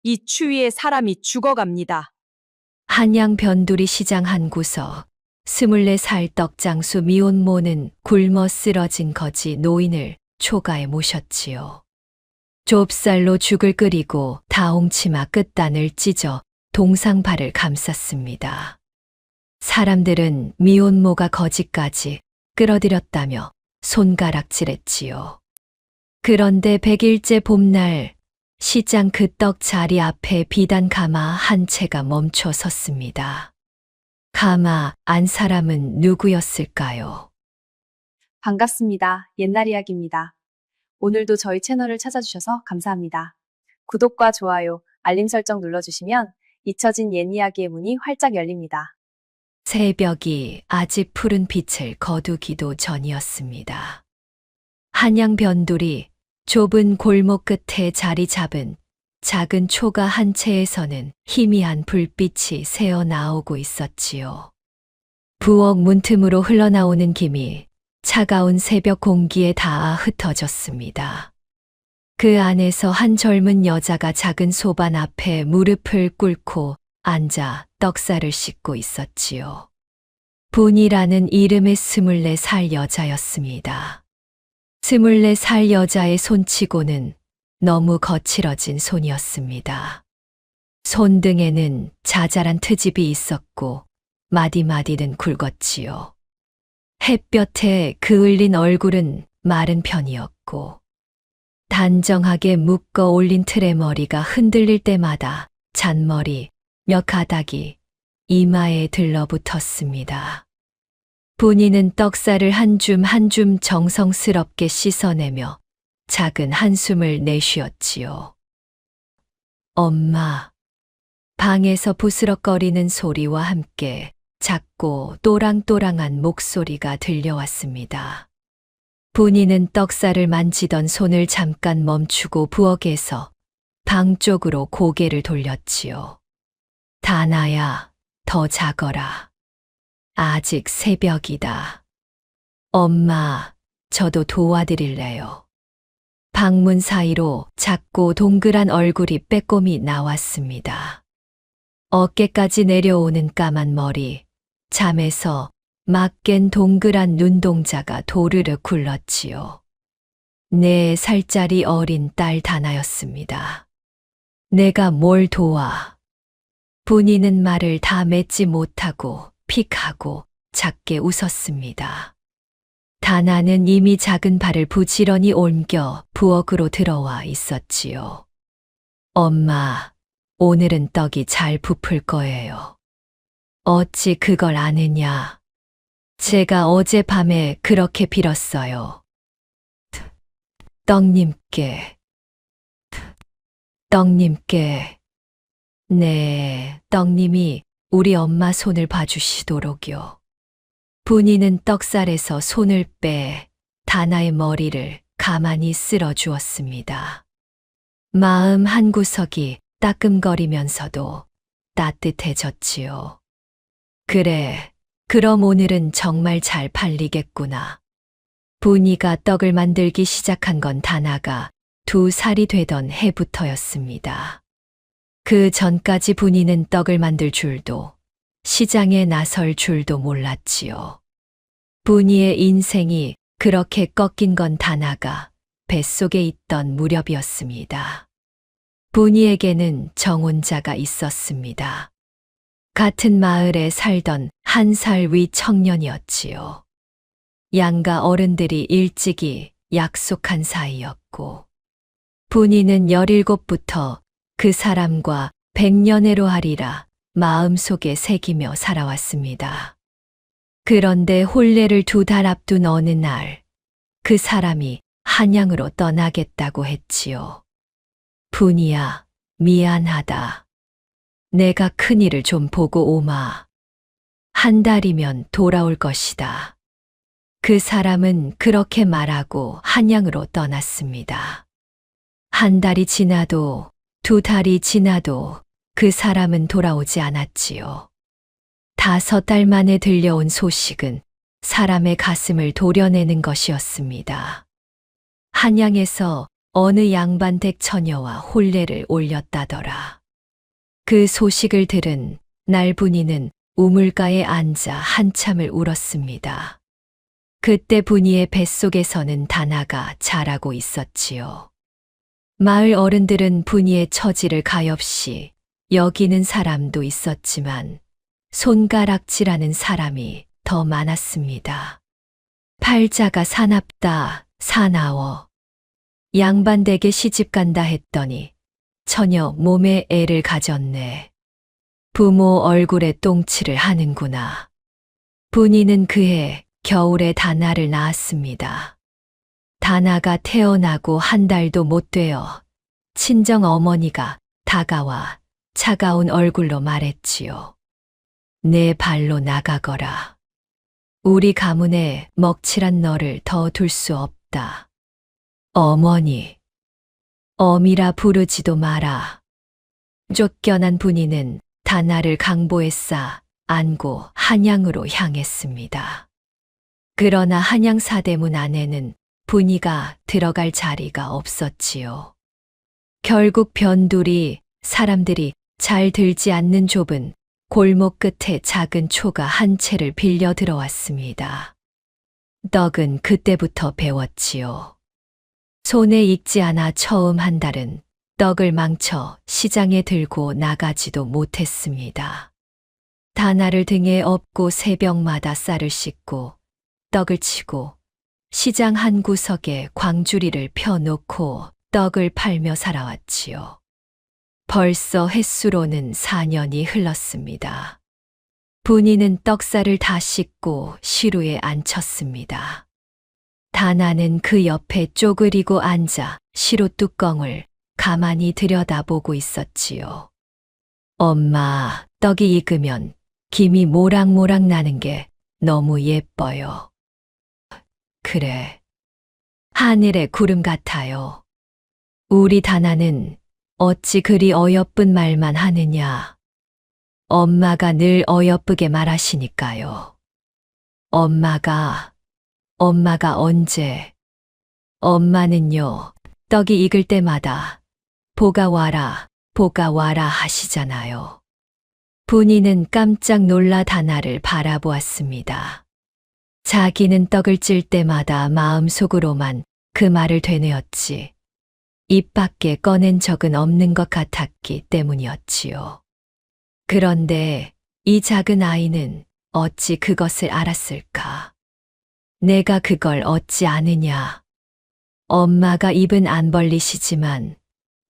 이 추위에 사람이 죽어갑니다. 한양 변두리 시장 한 구석, 24살 떡장수 미혼모는 굶어 쓰러진 거지 노인을 초가에 모셨지요. 좁쌀로 죽을 끓이고 다홍치마 끝단을 찢어 동상발을 감쌌습니다. 사람들은 미혼모가 거지까지 끌어들였다며 손가락질했지요. 그런데 100일째 봄날 시장 그 떡 자리 앞에 비단 가마 한 채가 멈춰 섰습니다. 가마 안 사람은 누구였을까요? 반갑습니다. 옛날 이야기입니다. 오늘도 저희 채널을 찾아주셔서 감사합니다. 구독과 좋아요, 알림 설정 눌러주시면 잊혀진 옛 이야기의 문이 활짝 열립니다. 새벽이 아직 푸른 빛을 거두기도 전이었습니다. 한양 변두리 좁은 골목 끝에 자리 잡은 작은 초가 한 채에서는 희미한 불빛이 새어 나오고 있었지요. 부엌 문틈으로 흘러나오는 김이 차가운 새벽 공기에 닿아 흩어졌습니다. 그 안에서 한 젊은 여자가 작은 소반 앞에 무릎을 꿇고 앉아 떡살을 씻고 있었지요. 분이라는 이름의 24살 여자였습니다. 24살 여자의 손치고는 너무 거칠어진 손이었습니다. 손등에는 자잘한 트집이 있었고 마디마디는 굵었지요. 햇볕에 그을린 얼굴은 마른 편이었고 단정하게 묶어 올린 틀의 머리가 흔들릴 때마다 잔머리 몇 가닥이 이마에 들러붙었습니다. 분이는 떡살을 한 줌 한 줌 정성스럽게 씻어내며 작은 한숨을 내쉬었지요. 엄마. 방에서 부스럭거리는 소리와 함께 작고 또랑또랑한 목소리가 들려왔습니다. 분이는 떡살을 만지던 손을 잠깐 멈추고 부엌에서 방 쪽으로 고개를 돌렸지요. 다나야, 더 자거라. 아직 새벽이다. 엄마, 저도 도와드릴래요. 방문 사이로 작고 동그란 얼굴이 빼꼼히 나왔습니다. 어깨까지 내려오는 까만 머리, 잠에서 막 깬 동그란 눈동자가 도르르 굴렀지요. 4살짜리 어린 딸 다나였습니다. 내가 뭘 도와? 분이는 말을 다 맺지 못하고 픽하고 작게 웃었습니다. 다나는 이미 작은 발을 부지런히 옮겨 부엌으로 들어와 있었지요. 엄마, 오늘은 떡이 잘 부풀 거예요. 어찌 그걸 아느냐? 제가 어젯밤에 그렇게 빌었어요. 떡님께. 네, 떡님이 우리 엄마 손을 봐주시도록요. 분이는 떡살에서 손을 빼 다나의 머리를 가만히 쓸어 주었습니다. 마음 한구석이 따끔거리면서도 따뜻해졌지요. 그래, 그럼 오늘은 정말 잘 팔리겠구나. 분이가 떡을 만들기 시작한 건 다나가 2살이 되던 해부터였습니다. 그 전까지 분이는 떡을 만들 줄도 시장에 나설 줄도 몰랐지요. 분이의 인생이 그렇게 꺾인 건 다나가 뱃속에 있던 무렵이었습니다. 분이에게는 정혼자가 있었습니다. 같은 마을에 살던 1살 위 청년이었지요. 양가 어른들이 일찍이 약속한 사이였고 분이는 17부터 그 사람과 100년애로 하리라 마음속에 새기며 살아왔습니다. 그런데 혼례를 2달 앞둔 어느 날 그 사람이 한양으로 떠나겠다고 했지요. 분이야, 미안하다. 내가 큰일을 좀 보고 오마. 1달이면 돌아올 것이다. 그 사람은 그렇게 말하고 한양으로 떠났습니다. 1달이 지나도 2달이 지나도 그 사람은 돌아오지 않았지요. 5달 만에 들려온 소식은 사람의 가슴을 도려내는 것이었습니다. 한양에서 어느 양반댁 처녀와 혼례를 올렸다더라. 그 소식을 들은 날 분이는 우물가에 앉아 한참을 울었습니다. 그때 분이의 뱃속에서는 다나가 자라고 있었지요. 마을 어른들은 분이의 처지를 가엾이 여기는 사람도 있었지만 손가락질하는 사람이 더 많았습니다. 팔자가 사납다, 사나워. 양반댁에 시집간다 했더니 처녀 몸에 애를 가졌네. 부모 얼굴에 똥칠을 하는구나. 분이는 그해 겨울에 다나를 낳았습니다. 다나가 태어나고 한 달도 못 되어 친정 어머니가 다가와 차가운 얼굴로 말했지요. 내 발로 나가거라. 우리 가문에 먹칠한 너를 더 둘 수 없다. 어머니, 어미라 부르지도 마라. 쫓겨난 분이는 다나를 강보에 싸 안고 한양으로 향했습니다. 그러나 한양 사대문 안에는 분이가 들어갈 자리가 없었지요. 결국 변두리 사람들이 잘 들지 않는 좁은 골목 끝에 작은 초가 한 채를 빌려 들어왔습니다. 떡은 그때부터 배웠지요. 손에 익지 않아 처음 한 달은 떡을 망쳐 시장에 들고 나가지도 못했습니다. 다나를 등에 업고 새벽마다 쌀을 씻고 떡을 치고 시장 한 구석에 광주리를 펴놓고 떡을 팔며 살아왔지요. 벌써 햇수로는 4년이 흘렀습니다. 분이는 떡살을 다 씻고 시루에 앉혔습니다. 다나는 그 옆에 쪼그리고 앉아 시루 뚜껑을 가만히 들여다보고 있었지요. 엄마, 떡이 익으면 김이 모락모락 나는 게 너무 예뻐요. 그래. 하늘의 구름 같아요. 우리 다나는 어찌 그리 어여쁜 말만 하느냐. 엄마가 늘 어여쁘게 말하시니까요. 엄마가 언제? 엄마는요, 떡이 익을 때마다 보가 와라 하시잖아요. 분이는 깜짝 놀라 다나를 바라보았습니다. 자기는 떡을 찔 때마다 마음속으로만 그 말을 되뇌었지. 입 밖에 꺼낸 적은 없는 것 같았기 때문이었지요. 그런데 이 작은 아이는 어찌 그것을 알았을까? 내가 그걸 어찌 아느냐? 엄마가 입은 안 벌리시지만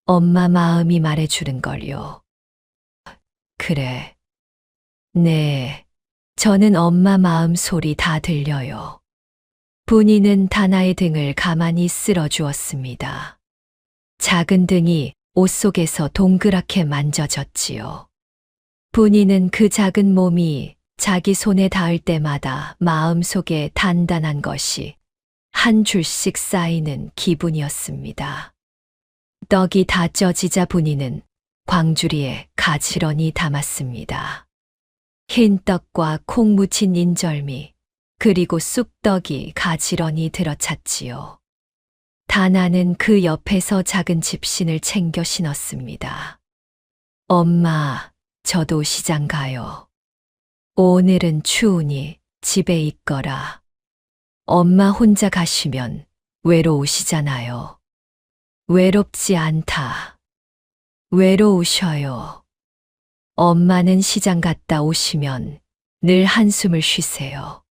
엄마 마음이 말해주는 걸요. 그래. 네, 저는 엄마 마음 소리 다 들려요. 분이는 다나의 등을 가만히 쓸어주었습니다. 작은 등이 옷 속에서 동그랗게 만져졌지요. 분이는 그 작은 몸이 자기 손에 닿을 때마다 마음속에 단단한 것이 한 줄씩 쌓이는 기분이었습니다. 떡이 다 쪄지자 분이는 광주리에 가지런히 담았습니다. 흰 떡과 콩 묻힌 인절미, 그리고 쑥떡이 가지런히 들어찼지요. 다나는 그 옆에서 작은 집신을 챙겨 신었습니다. 엄마, 저도 시장 가요. 오늘은 추우니 집에 있거라. 엄마 혼자 가시면 외로우시잖아요. 외롭지 않다. 외로우셔요. 엄마는 시장 갔다 오시면 늘 한숨을 쉬세요.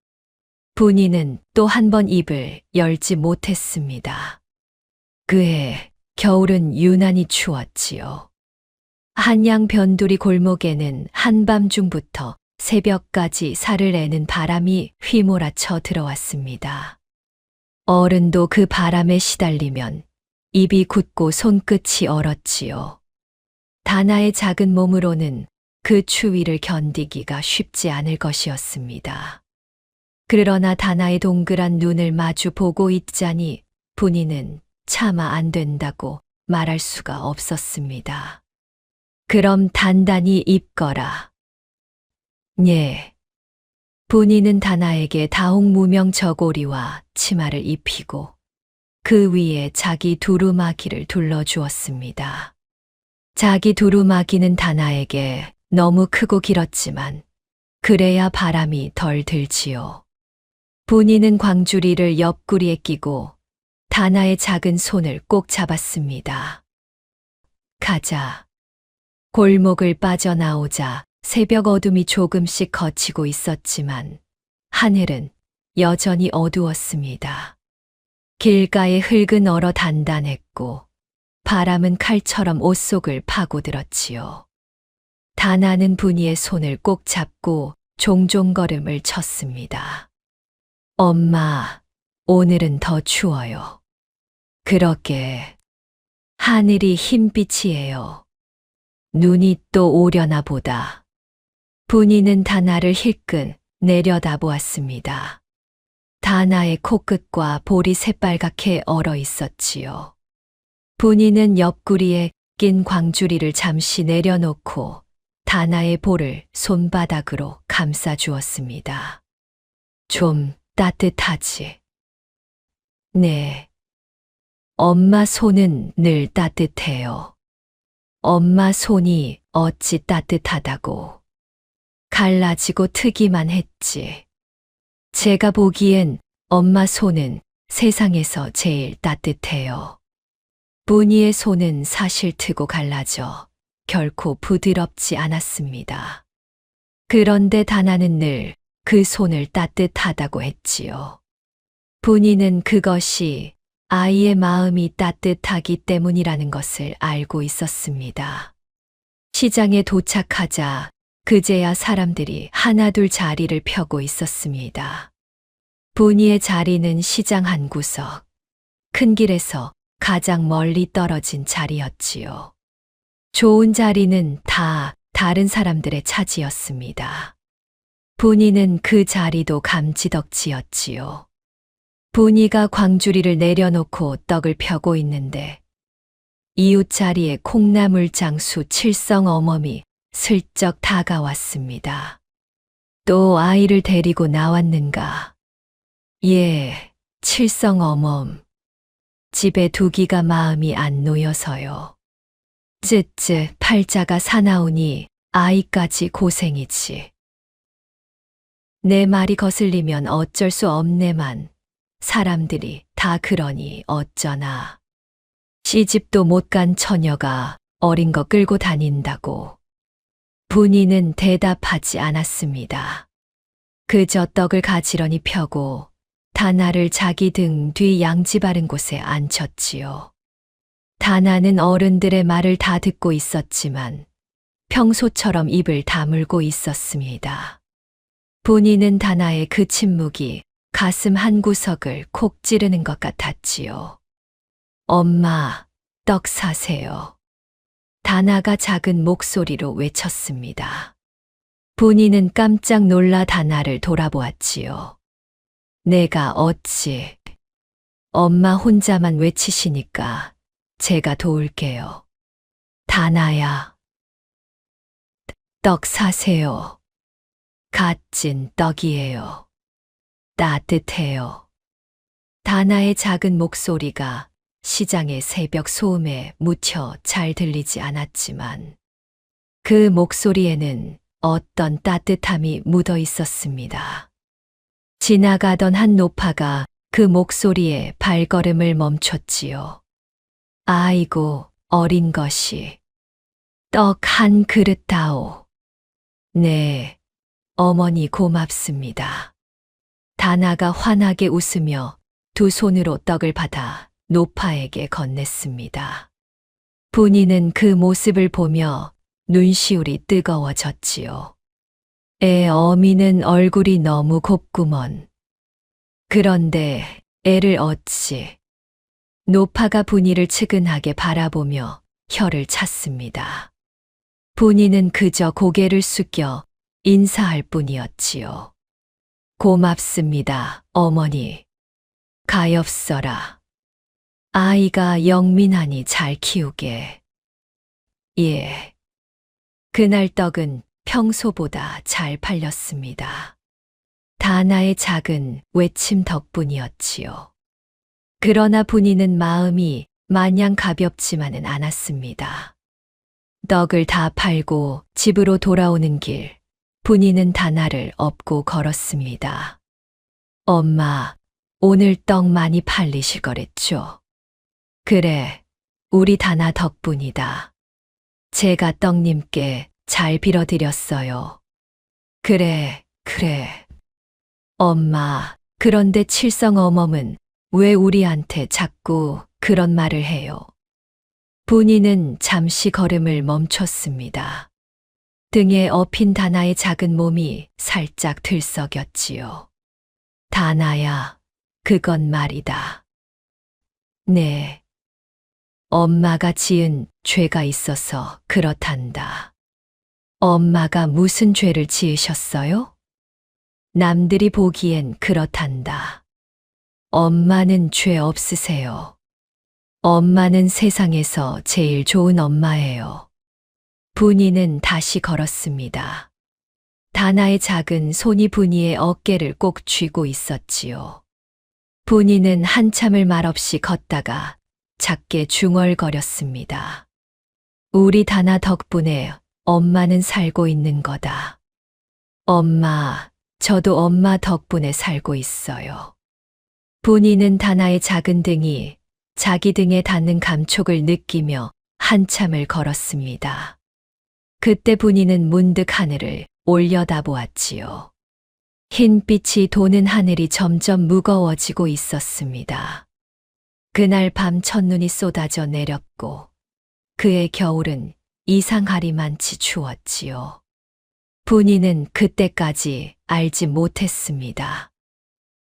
분이는 또 한 번 입을 열지 못했습니다. 그해 겨울은 유난히 추웠지요. 한양 변두리 골목에는 한밤중부터 새벽까지 살을 내는 바람이 휘몰아쳐 들어왔습니다. 어른도 그 바람에 시달리면 입이 굳고 손끝이 얼었지요. 다나의 작은 몸으로는 그 추위를 견디기가 쉽지 않을 것이었습니다. 그러나 다나의 동그란 눈을 마주 보고 있자니 분이는 차마 안 된다고 말할 수가 없었습니다. 그럼 단단히 입거라. 예. 분이는 다나에게 다홍무명 저고리와 치마를 입히고 그 위에 자기 두루마기를 둘러주었습니다. 자기 두루마기는 다나에게 너무 크고 길었지만 그래야 바람이 덜 들지요. 분이는 광주리를 옆구리에 끼고 다나의 작은 손을 꼭 잡았습니다. 가자. 골목을 빠져나오자 새벽 어둠이 조금씩 걷히고 있었지만 하늘은 여전히 어두웠습니다. 길가의 흙은 얼어 단단했고 바람은 칼처럼 옷 속을 파고들었지요. 다나는 분이의 손을 꼭 잡고 종종 걸음을 쳤습니다. 엄마, 오늘은 더 추워요. 그러게 하늘이 흰빛이에요. 눈이 또 오려나 보다. 분이는 다나를 힐끔 내려다보았습니다. 다나의 코끝과 볼이 새빨갛게 얼어 있었지요. 분이는 옆구리에 낀 광주리를 잠시 내려놓고 다나의 볼을 손바닥으로 감싸주었습니다. 좀 따뜻하지? 네. 엄마 손은 늘 따뜻해요. 엄마 손이 어찌 따뜻하다고. 갈라지고 트기만 했지. 제가 보기엔 엄마 손은 세상에서 제일 따뜻해요. 분이의 손은 사실 트고 갈라져 결코 부드럽지 않았습니다. 그런데 다나는 늘 그 손을 따뜻하다고 했지요. 분이는 그것이 아이의 마음이 따뜻하기 때문이라는 것을 알고 있었습니다. 시장에 도착하자 그제야 사람들이 하나둘 자리를 펴고 있었습니다. 분이의 자리는 시장 한 구석, 큰 길에서 가장 멀리 떨어진 자리였지요. 좋은 자리는 다 다른 사람들의 차지였습니다. 분이는 그 자리도 감지덕지였지요. 분이가 광주리를 내려놓고 떡을 펴고 있는데 이웃 자리에 콩나물 장수 칠성 어멈이 슬쩍 다가왔습니다. 또 아이를 데리고 나왔는가? 예, 칠성 어멈. 집에 두기가 마음이 안 놓여서요. 쯧쯧 팔자가 사나우니 아이까지 고생이지. 내 말이 거슬리면 어쩔 수 없네만 사람들이 다 그러니 어쩌나. 시집도 못 간 처녀가 어린 거 끌고 다닌다고. 분이는 대답하지 않았습니다. 그저 떡을 가지런히 펴고 다나를 자기 등 뒤 양지 바른 곳에 앉혔지요. 다나는 어른들의 말을 다 듣고 있었지만 평소처럼 입을 다물고 있었습니다. 분이는 다나의 그 침묵이 가슴 한구석을 콕 찌르는 것 같았지요. 엄마, 떡 사세요. 다나가 작은 목소리로 외쳤습니다. 분이는 깜짝 놀라 다나를 돌아보았지요. 내가 어찌, 엄마 혼자만 외치시니까 제가 도울게요. 다나야, 떡 사세요. 갓 찐 떡이에요. 따뜻해요. 다나의 작은 목소리가 시장의 새벽 소음에 묻혀 잘 들리지 않았지만 그 목소리에는 어떤 따뜻함이 묻어 있었습니다. 지나가던 한 노파가 그 목소리에 발걸음을 멈췄지요. 아이고, 어린 것이. 떡 한 그릇 다오. 네, 어머니 고맙습니다. 다나가 환하게 웃으며 두 손으로 떡을 받아 노파에게 건넸습니다. 분이는 그 모습을 보며 눈시울이 뜨거워졌지요. 애 어미는 얼굴이 너무 곱구먼. 그런데 애를 어찌. 노파가 분이를 측은하게 바라보며 혀를 찼습니다. 분이는 그저 고개를 숙여 인사할 뿐이었지요. 고맙습니다, 어머니. 가엾어라. 아이가 영민하니 잘 키우게. 예. 그날 떡은 평소보다 잘 팔렸습니다. 다나의 작은 외침 덕분이었지요. 그러나 분이는 마음이 마냥 가볍지만은 않았습니다. 떡을 다 팔고 집으로 돌아오는 길, 분이는 다나를 업고 걸었습니다. 엄마, 오늘 떡 많이 팔리실 거랬죠? 그래, 우리 다나 덕분이다. 제가 떡님께 잘 빌어드렸어요. 그래. 엄마, 그런데 칠성 어멈은 왜 우리한테 자꾸 그런 말을 해요? 분이는 잠시 걸음을 멈췄습니다. 등에 업힌 다나의 작은 몸이 살짝 들썩였지요. 다나야, 그건 말이다. 네. 엄마가 지은 죄가 있어서 그렇단다. 엄마가 무슨 죄를 지으셨어요? 남들이 보기엔 그렇단다. 엄마는 죄 없으세요. 엄마는 세상에서 제일 좋은 엄마예요. 분이는 다시 걸었습니다. 다나의 작은 손이 분이의 어깨를 꼭 쥐고 있었지요. 분이는 한참을 말없이 걷다가 작게 중얼거렸습니다. 우리 다나 덕분에 엄마는 살고 있는 거다. 엄마, 저도 엄마 덕분에 살고 있어요. 분이는 다나의 작은 등이 자기 등에 닿는 감촉을 느끼며 한참을 걸었습니다. 그때 분이는 문득 하늘을 올려다보았지요. 흰빛이 도는 하늘이 점점 무거워지고 있었습니다. 그날 밤 첫눈이 쏟아져 내렸고 그의 겨울은 이상하리만치 추웠지요. 분이는 그때까지 알지 못했습니다.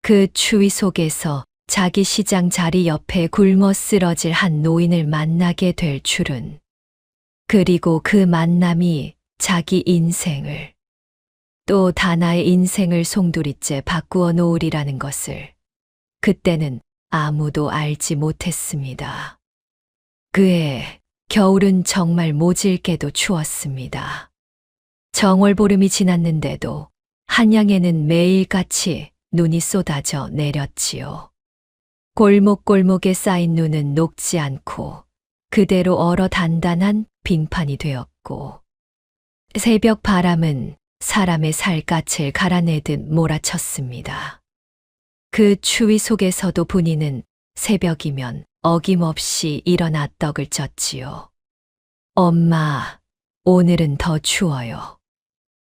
그 추위 속에서 자기 시장 자리 옆에 굶어 쓰러질 한 노인을 만나게 될 줄은. 그리고 그 만남이 자기 인생을, 또 다나의 인생을 송두리째 바꾸어 놓으리라는 것을 그때는 아무도 알지 못했습니다. 그해 겨울은 정말 모질게도 추웠습니다. 정월보름이 지났는데도 한양에는 매일같이 눈이 쏟아져 내렸지요. 골목골목에 쌓인 눈은 녹지 않고 그대로 얼어 단단한 빙판이 되었고 새벽 바람은 사람의 살갗을 갈아내듯 몰아쳤습니다. 그 추위 속에서도 분이는 새벽이면 어김없이 일어나 떡을 쪘지요. 엄마, 오늘은 더 추워요.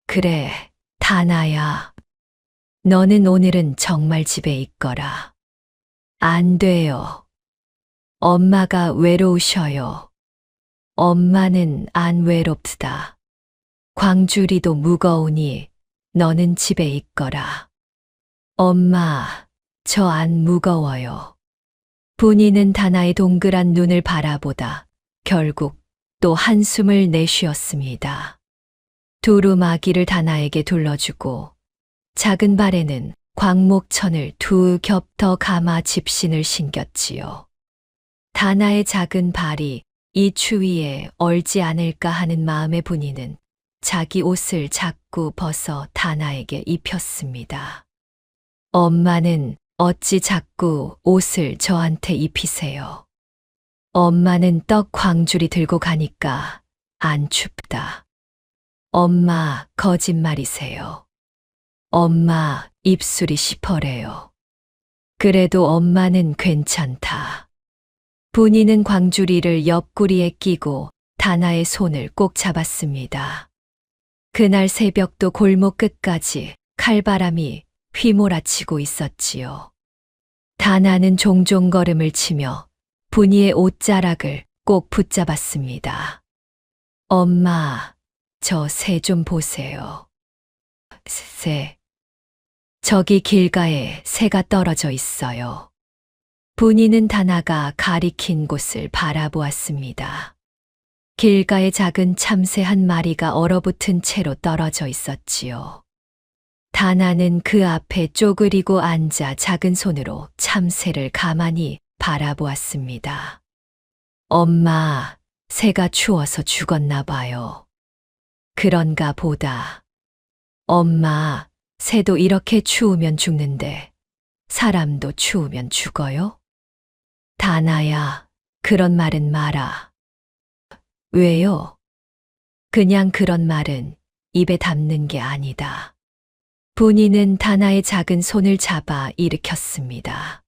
그래, 다나야. 너는 오늘은 정말 집에 있거라. 안 돼요. 엄마가 외로우셔요. 엄마는 안 외롭다. 광주리도 무거우니 너는 집에 있거라. 엄마, 저 안 무거워요. 분이는 다나의 동그란 눈을 바라보다 결국 또 한숨을 내쉬었습니다. 두루마기를 다나에게 둘러주고 작은 발에는 광목천을 두 겹 더 감아 집신을 신겼지요. 다나의 작은 발이 이 추위에 얼지 않을까 하는 마음의 분이는 자기 옷을 자꾸 벗어 다나에게 입혔습니다. 엄마는 어찌 자꾸 옷을 저한테 입히세요? 엄마는 떡 광주리 들고 가니까 안 춥다. 엄마 거짓말이세요. 엄마 입술이 시퍼래요. 그래도 엄마는 괜찮다. 분이는 광주리를 옆구리에 끼고 다나의 손을 꼭 잡았습니다. 그날 새벽도 골목 끝까지 칼바람이 휘몰아치고 있었지요. 다나는 종종 걸음을 치며 분이의 옷자락을 꼭 붙잡았습니다. 엄마, 저 새 좀 보세요. 새. 저기 길가에 새가 떨어져 있어요. 분이는 다나가 가리킨 곳을 바라보았습니다. 길가에 작은 참새 한 마리가 얼어붙은 채로 떨어져 있었지요. 다나는 그 앞에 쪼그리고 앉아 작은 손으로 참새를 가만히 바라보았습니다. 엄마, 새가 추워서 죽었나 봐요. 그런가 보다. 엄마, 새도 이렇게 추우면 죽는데 사람도 추우면 죽어요? 다나야, 그런 말은 마라. 왜요? 그냥 그런 말은 입에 담는 게 아니다. 분이는 다나의 작은 손을 잡아 일으켰습니다.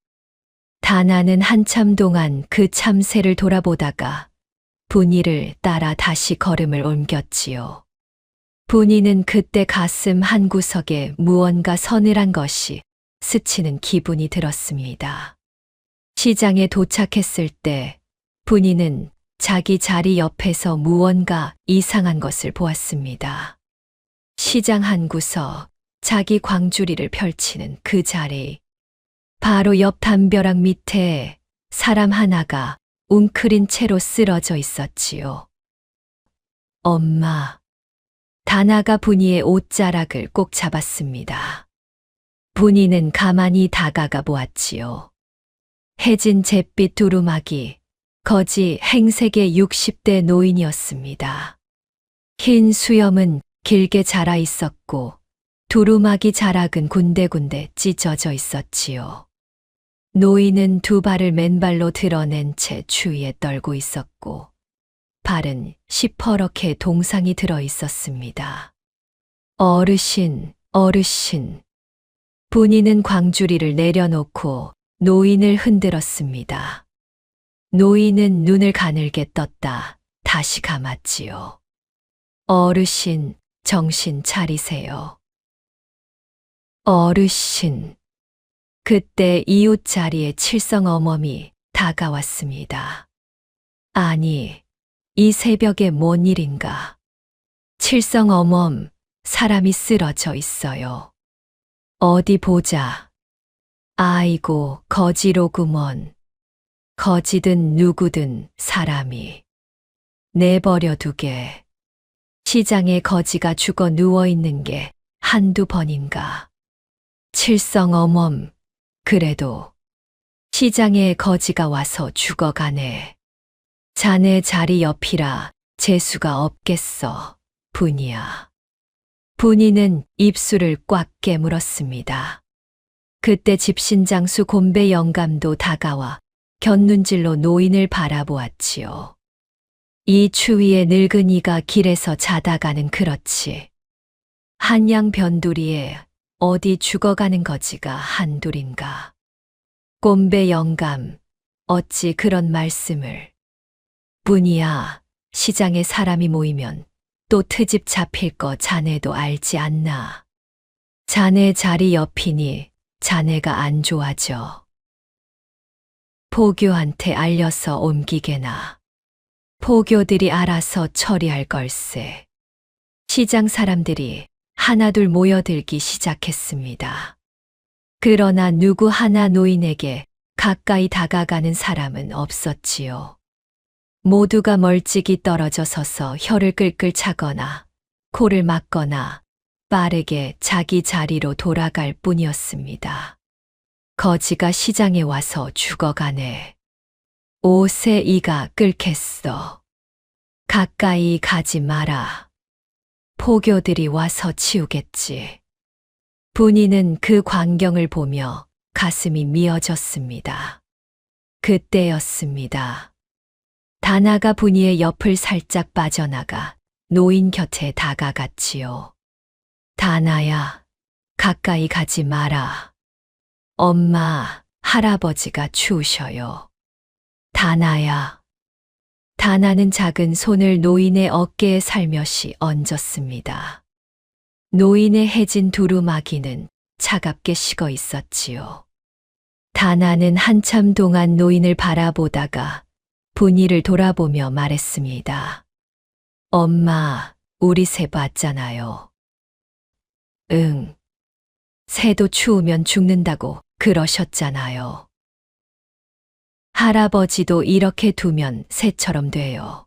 다나는 한참 동안 그 참새를 돌아보다가 분이를 따라 다시 걸음을 옮겼지요. 분이는 그때 가슴 한구석에 무언가 서늘한 것이 스치는 기분이 들었습니다. 시장에 도착했을 때 분이는 자기 자리 옆에서 무언가 이상한 것을 보았습니다. 시장 한 구석, 자기 광주리를 펼치는 그 자리, 바로 옆 담벼락 밑에 사람 하나가 웅크린 채로 쓰러져 있었지요. 엄마. 다나가 분이의 옷자락을 꼭 잡았습니다. 분이는 가만히 다가가 보았지요. 해진 잿빛 두루마기, 거지 행색의 60대 노인이었습니다. 흰 수염은 길게 자라 있었고 두루마기 자락은 군데군데 찢어져 있었지요. 노인은 두 발을 맨발로 드러낸 채 추위에 떨고 있었고 발은 시퍼렇게 동상이 들어 있었습니다. 어르신, 어르신. 분이는 광주리를 내려놓고 노인을 흔들었습니다. 노인은 눈을 가늘게 떴다 다시 감았지요. 어르신, 정신 차리세요. 어르신. 그때 이웃자리에 칠성 어멈이 다가왔습니다. 아니, 이 새벽에 뭔 일인가? 칠성 어멈, 사람이 쓰러져 있어요. 어디 보자. 아이고, 거지로구먼. 거지든 누구든 사람이. 내버려 두게. 시장에 거지가 죽어 누워 있는 게 한두 번인가. 칠성 어멈, 그래도 시장에 거지가 와서 죽어가네. 자네 자리 옆이라 재수가 없겠어, 분이야. 분이는 입술을 꽉 깨물었습니다. 그때 집신장수 곰배 영감도 다가와 곁눈질로 노인을 바라보았지요. 이 추위에 늙은이가 길에서 자다가는 그렇지. 한양 변두리에 어디 죽어가는 거지가 한둘인가. 곰배 영감, 어찌 그런 말씀을. 분이야, 시장에 사람이 모이면 또 트집 잡힐 거 자네도 알지 않나. 자네 자리 옆이니 자네가 안 좋아져. 포교한테 알려서 옮기게나. 포교들이 알아서 처리할 걸세. 시장 사람들이 하나둘 모여들기 시작했습니다. 그러나 누구 하나 노인에게 가까이 다가가는 사람은 없었지요. 모두가 멀찍이 떨어져 서서 혀를 끌끌 차거나 코를 막거나 빠르게 자기 자리로 돌아갈 뿐이었습니다. 거지가 시장에 와서 죽어가네. 옷에 이가 끓겠어. 가까이 가지 마라. 포교들이 와서 치우겠지. 분이는 그 광경을 보며 가슴이 미어졌습니다. 그때였습니다. 다나가 분이의 옆을 살짝 빠져나가 노인 곁에 다가갔지요. 다나야, 가까이 가지 마라. 엄마, 할아버지가 추우셔요. 다나야. 다나는 작은 손을 노인의 어깨에 살며시 얹었습니다. 노인의 해진 두루마기는 차갑게 식어 있었지요. 다나는 한참 동안 노인을 바라보다가 분이를 돌아보며 말했습니다. 엄마, 우리 새 봤잖아요. 응. 새도 추우면 죽는다고 그러셨잖아요. 할아버지도 이렇게 두면 새처럼 돼요.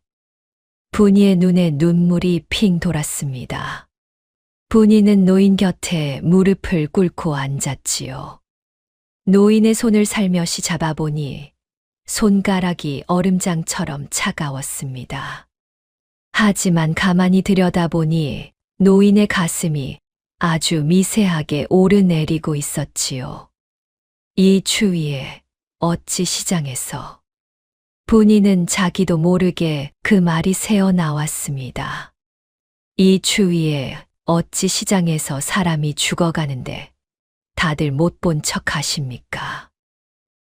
분이의 눈에 눈물이 핑 돌았습니다. 분이는 노인 곁에 무릎을 꿇고 앉았지요. 노인의 손을 살며시 잡아보니 손가락이 얼음장처럼 차가웠습니다. 하지만 가만히 들여다보니 노인의 가슴이 아주 미세하게 오르내리고 있었지요. 이 추위에 어찌 시장에서. 분이는 자기도 모르게 그 말이 새어 나왔습니다. 이 추위에 어찌 시장에서 사람이 죽어가는데 다들 못 본 척 하십니까?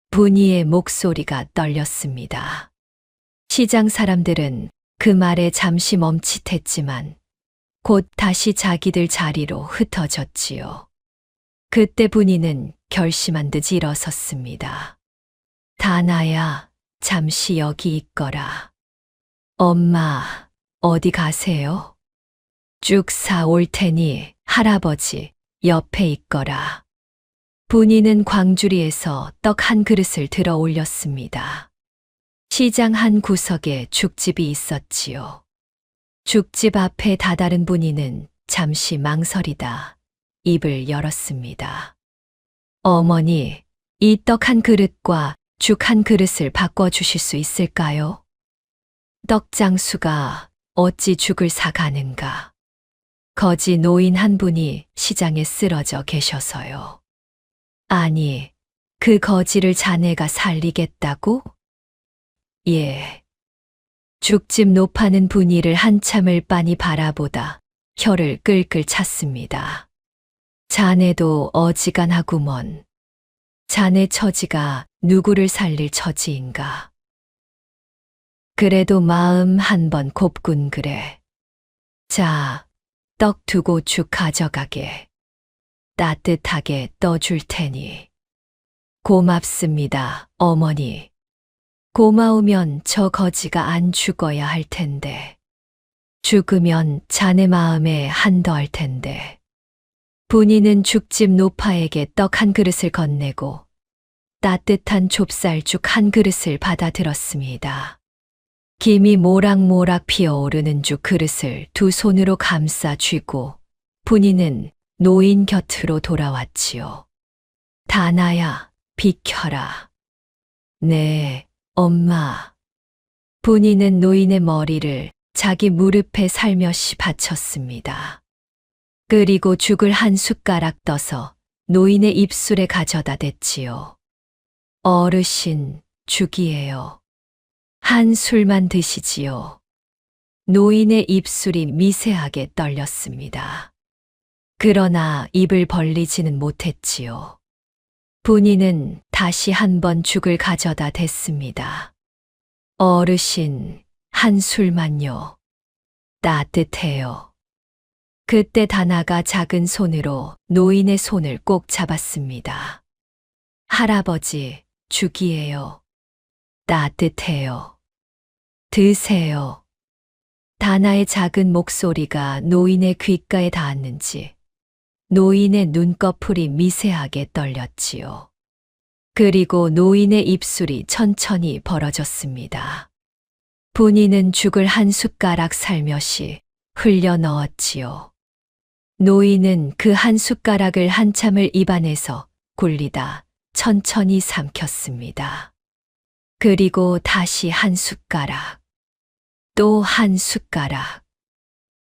분이의 목소리가 떨렸습니다. 시장 사람들은 그 말에 잠시 멈칫했지만 곧 다시 자기들 자리로 흩어졌지요. 그때 분이는 결심한 듯 일어섰습니다. 다나야, 잠시 여기 있거라. 엄마, 어디 가세요? 쭉 사올 테니 할아버지 옆에 있거라. 분이는 광주리에서 떡 한 그릇을 들어 올렸습니다. 시장 한 구석에 죽집이 있었지요. 죽집 앞에 다다른 분이는 잠시 망설이다 입을 열었습니다. 어머니, 이 떡 한 그릇과 죽 한 그릇을 바꿔주실 수 있을까요? 떡장수가 어찌 죽을 사가는가? 거지 노인 한 분이 시장에 쓰러져 계셔서요. 아니, 그 거지를 자네가 살리겠다고? 예. 죽집 노파는 분이를 한참을 빤히 바라보다 혀를 끌끌 찼습니다. 자네도 어지간하구먼. 자네 처지가 누구를 살릴 처지인가? 그래도 마음 한번 곱군 그래. 자, 떡 두고 죽 가져가게. 따뜻하게 떠줄 테니. 고맙습니다, 어머니. 고마우면 저 거지가 안 죽어야 할 텐데. 죽으면 자네 마음에 한더할 텐데. 분이는 죽집 노파에게 떡 한 그릇을 건네고 따뜻한 좁쌀죽 한 그릇을 받아들었습니다. 김이 모락모락 피어오르는 죽 그릇을 두 손으로 감싸 쥐고 분이는 노인 곁으로 돌아왔지요. 다나야, 비켜라. 네, 엄마. 분이는 노인의 머리를 자기 무릎에 살며시 받쳤습니다. 그리고 죽을 한 숟가락 떠서 노인의 입술에 가져다 댔지요. 어르신, 죽이에요. 한 술만 드시지요. 노인의 입술이 미세하게 떨렸습니다. 그러나 입을 벌리지는 못했지요. 분이는 다시 한 번 죽을 가져다 댔습니다. 어르신, 한 술만요. 따뜻해요. 그때 다나가 작은 손으로 노인의 손을 꼭 잡았습니다. 할아버지, 죽이에요. 따뜻해요. 드세요. 다나의 작은 목소리가 노인의 귓가에 닿았는지 노인의 눈꺼풀이 미세하게 떨렸지요. 그리고 노인의 입술이 천천히 벌어졌습니다. 분이는 죽을 한 숟가락 살며시 흘려 넣었지요. 노인은 그 한 숟가락을 한참을 입안에서 굴리다 천천히 삼켰습니다. 그리고 다시 한 숟가락, 또 한 숟가락.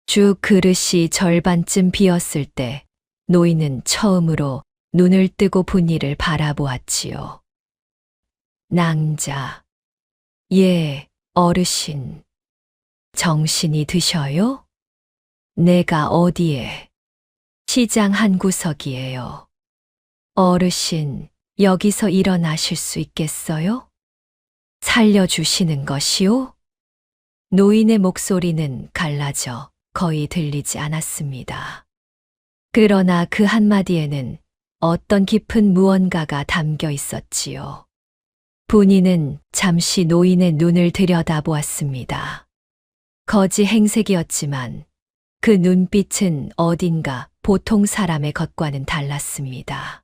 죽 그릇이 절반쯤 비었을 때 노인은 처음으로 눈을 뜨고 분이를 바라보았지요. 낭자. 예, 어르신. 정신이 드셔요? 내가 어디에? 시장 한 구석이에요. 어르신, 여기서 일어나실 수 있겠어요? 살려주시는 것이요? 노인의 목소리는 갈라져 거의 들리지 않았습니다. 그러나 그 한마디에는 어떤 깊은 무언가가 담겨 있었지요. 분이는 잠시 노인의 눈을 들여다보았습니다. 거지 행색이었지만 그 눈빛은 어딘가 보통 사람의 것과는 달랐습니다.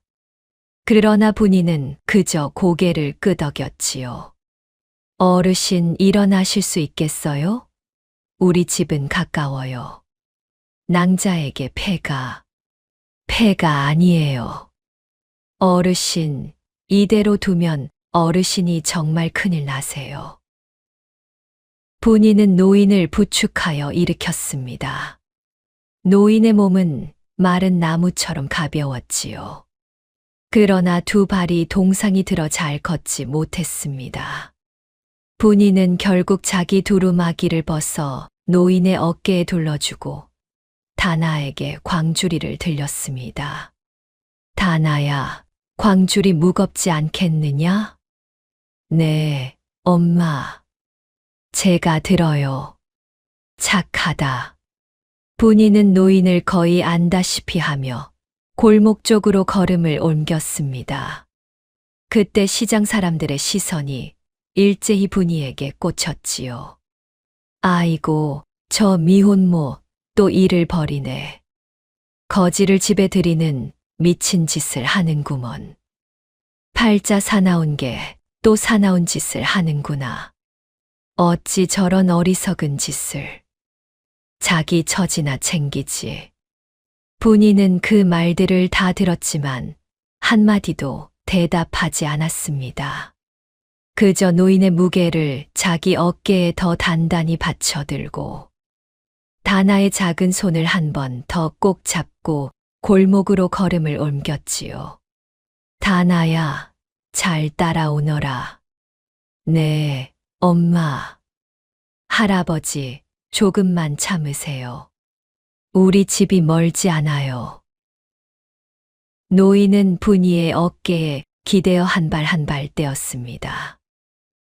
그러나 분이는 그저 고개를 끄덕였지요. 어르신 일어나실 수 있겠어요? 우리 집은 가까워요. 낭자에게 패가 아니에요. 어르신, 이대로 두면 어르신이 정말 큰일 나세요. 분이는 노인을 부축하여 일으켰습니다. 노인의 몸은 마른 나무처럼 가벼웠지요. 그러나 두 발이 동상이 들어 잘 걷지 못했습니다. 분이는 결국 자기 두루마기를 벗어 노인의 어깨에 둘러주고 다나에게 광주리를 들렸습니다. 다나야, 광주리 무겁지 않겠느냐? 네, 엄마. 제가 들어요. 착하다. 분이는 노인을 거의 안다시피 하며 골목 쪽으로 걸음을 옮겼습니다. 그때 시장 사람들의 시선이 일제히 분이에게 꽂혔지요. 아이고, 저 미혼모 또 일을 벌이네. 거지를 집에 들이는 미친 짓을 하는구먼. 팔자 사나운 게 또 사나운 짓을 하는구나. 어찌 저런 어리석은 짓을. 자기 처지나 챙기지. 분이는 그 말들을 다 들었지만 한마디도 대답하지 않았습니다. 그저 노인의 무게를 자기 어깨에 더 단단히 받쳐들고 다나의 작은 손을 한 번 더 꼭 잡고 골목으로 걸음을 옮겼지요. 다나야, 잘 따라오너라. 네, 엄마. 할아버지, 조금만 참으세요. 우리 집이 멀지 않아요. 노인은 분이의 어깨에 기대어 한 발 한 발 떼었습니다.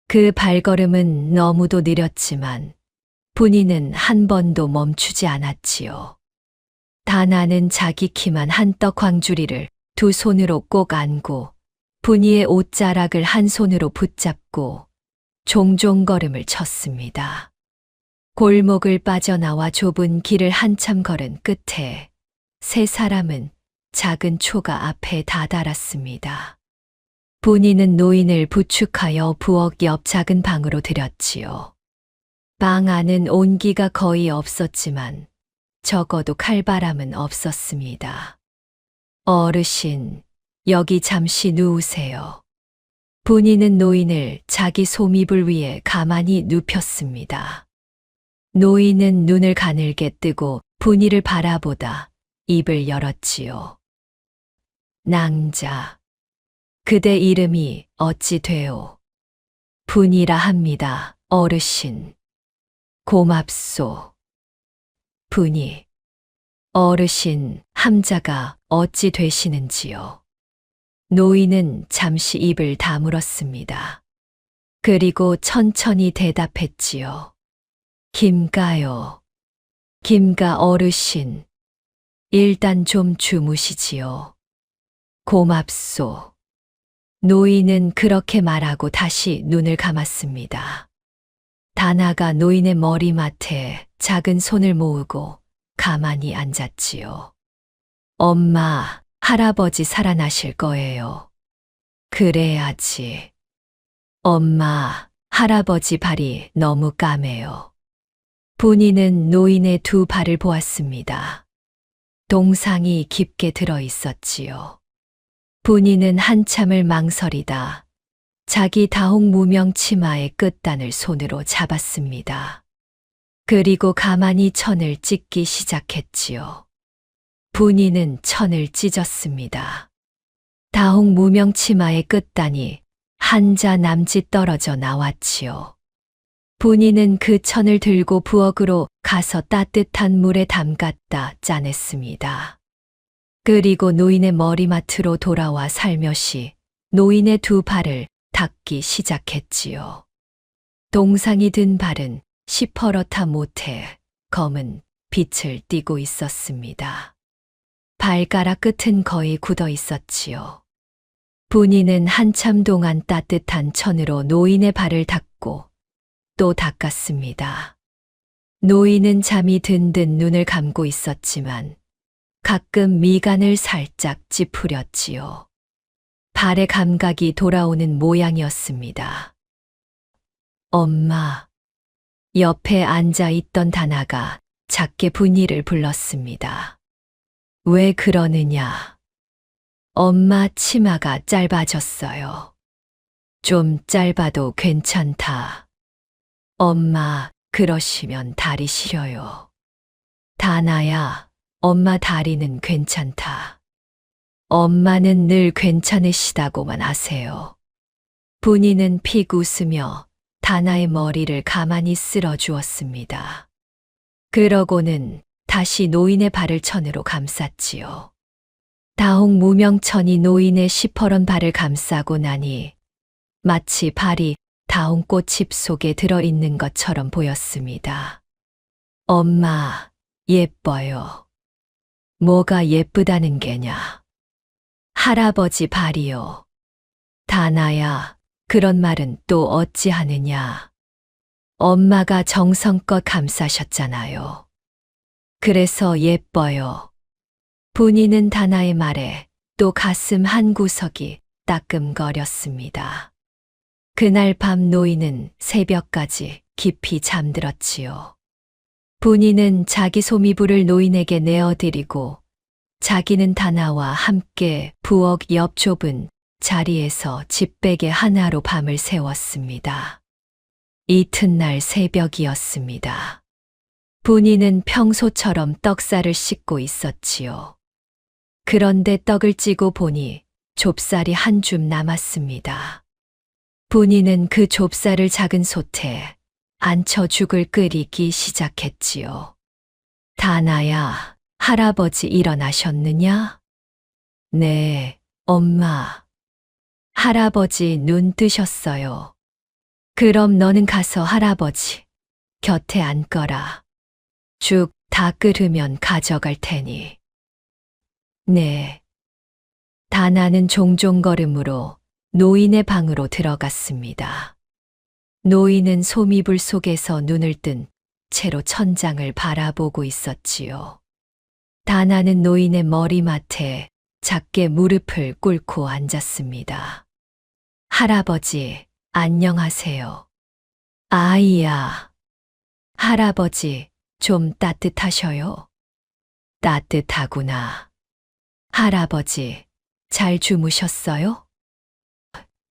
그 발걸음은 너무도 느렸지만 분이는 한 번도 멈추지 않았지요. 다나는 자기 키만 한떡 광주리를 두 손으로 꼭 안고 분이의 옷자락을 한 손으로 붙잡고 종종 걸음을 쳤습니다. 골목을 빠져나와 좁은 길을 한참 걸은 끝에 세 사람은 작은 초가 앞에 다다랐습니다. 분이는 노인을 부축하여 부엌 옆 작은 방으로 들였지요. 방 안은 온기가 거의 없었지만 적어도 칼바람은 없었습니다. 어르신, 여기 잠시 누우세요. 분이는 노인을 자기 솜이불 위에 가만히 눕혔습니다. 노인은 눈을 가늘게 뜨고 분이를 바라보다 입을 열었지요. 낭자, 그대 이름이 어찌 되오? 분이라 합니다, 어르신. 고맙소. 분이, 어르신, 함자가 어찌 되시는지요? 노인은 잠시 입을 다물었습니다. 그리고 천천히 대답했지요. 김가요. 김가 어르신. 일단 좀 주무시지요. 고맙소. 노인은 그렇게 말하고 다시 눈을 감았습니다. 다나가 노인의 머리맡에 작은 손을 모으고 가만히 앉았지요. 엄마, 할아버지 살아나실 거예요. 그래야지. 엄마, 할아버지 발이 너무 까매요. 분이는 노인의 두 발을 보았습니다. 동상이 깊게 들어 있었지요. 분이는 한참을 망설이다 자기 다홍 무명 치마의 끝단을 손으로 잡았습니다. 그리고 가만히 천을 찢기 시작했지요. 분이는 천을 찢었습니다. 다홍 무명 치마의 끝단이 한자 남짓 떨어져 나왔지요. 분이는 그 천을 들고 부엌으로 가서 따뜻한 물에 담갔다 짜냈습니다. 그리고 노인의 머리맡으로 돌아와 살며시 노인의 두 발을 닦기 시작했지요. 동상이 든 발은 시퍼렇다 못해 검은 빛을 띠고 있었습니다. 발가락 끝은 거의 굳어 있었지요. 분이는 한참 동안 따뜻한 천으로 노인의 발을 닦고 또 닦았습니다. 노인은 잠이 든 듯 눈을 감고 있었지만 가끔 미간을 살짝 찌푸렸지요. 발의 감각이 돌아오는 모양이었습니다. 엄마. 옆에 앉아 있던 다나가 작게 분이를 불렀습니다. 왜 그러느냐? 엄마 치마가 짧아졌어요. 좀 짧아도 괜찮다. 엄마, 그러시면 다리 시려요. 다나야, 엄마 다리는 괜찮다. 엄마는 늘 괜찮으시다고만 하세요. 분이는 픽 웃으며 다나의 머리를 가만히 쓸어 주었습니다. 그러고는 다시 노인의 발을 천으로 감쌌지요. 다홍 무명천이 노인의 시퍼런 발을 감싸고 나니 마치 발이 다홍 꽃잎 속에 들어있는 것처럼 보였습니다. 엄마, 예뻐요. 뭐가 예쁘다는 게냐? 할아버지 발이요. 다나야, 그런 말은 또 어찌하느냐? 엄마가 정성껏 감싸셨잖아요. 그래서 예뻐요. 분이는 다나의 말에 또 가슴 한 구석이 따끔거렸습니다. 그날 밤 노인은 새벽까지 깊이 잠들었지요. 분이는 자기 소미불을 노인에게 내어드리고 자기는 다나와 함께 부엌 옆 좁은 자리에서 집베개 하나로 밤을 새웠습니다. 이튿날 새벽이었습니다. 분이는 평소처럼 떡살을 씻고 있었지요. 그런데 떡을 찌고 보니 좁쌀이 한 줌 남았습니다. 분이는 그 좁쌀을 작은 솥에 앉혀 죽을 끓이기 시작했지요. 다나야, 할아버지 일어나셨느냐? 네, 엄마. 할아버지 눈 뜨셨어요. 그럼 너는 가서 할아버지 곁에 앉거라. 죽 다 끓으면 가져갈 테니. 네. 다나는 종종걸음으로 노인의 방으로 들어갔습니다. 노인은 소미불 속에서 눈을 뜬 채로 천장을 바라보고 있었지요. 다나는 노인의 머리맡에 작게 무릎을 꿇고 앉았습니다. 할아버지, 안녕하세요. 아이야. 할아버지, 좀 따뜻하셔요? 따뜻하구나. 할아버지, 잘 주무셨어요?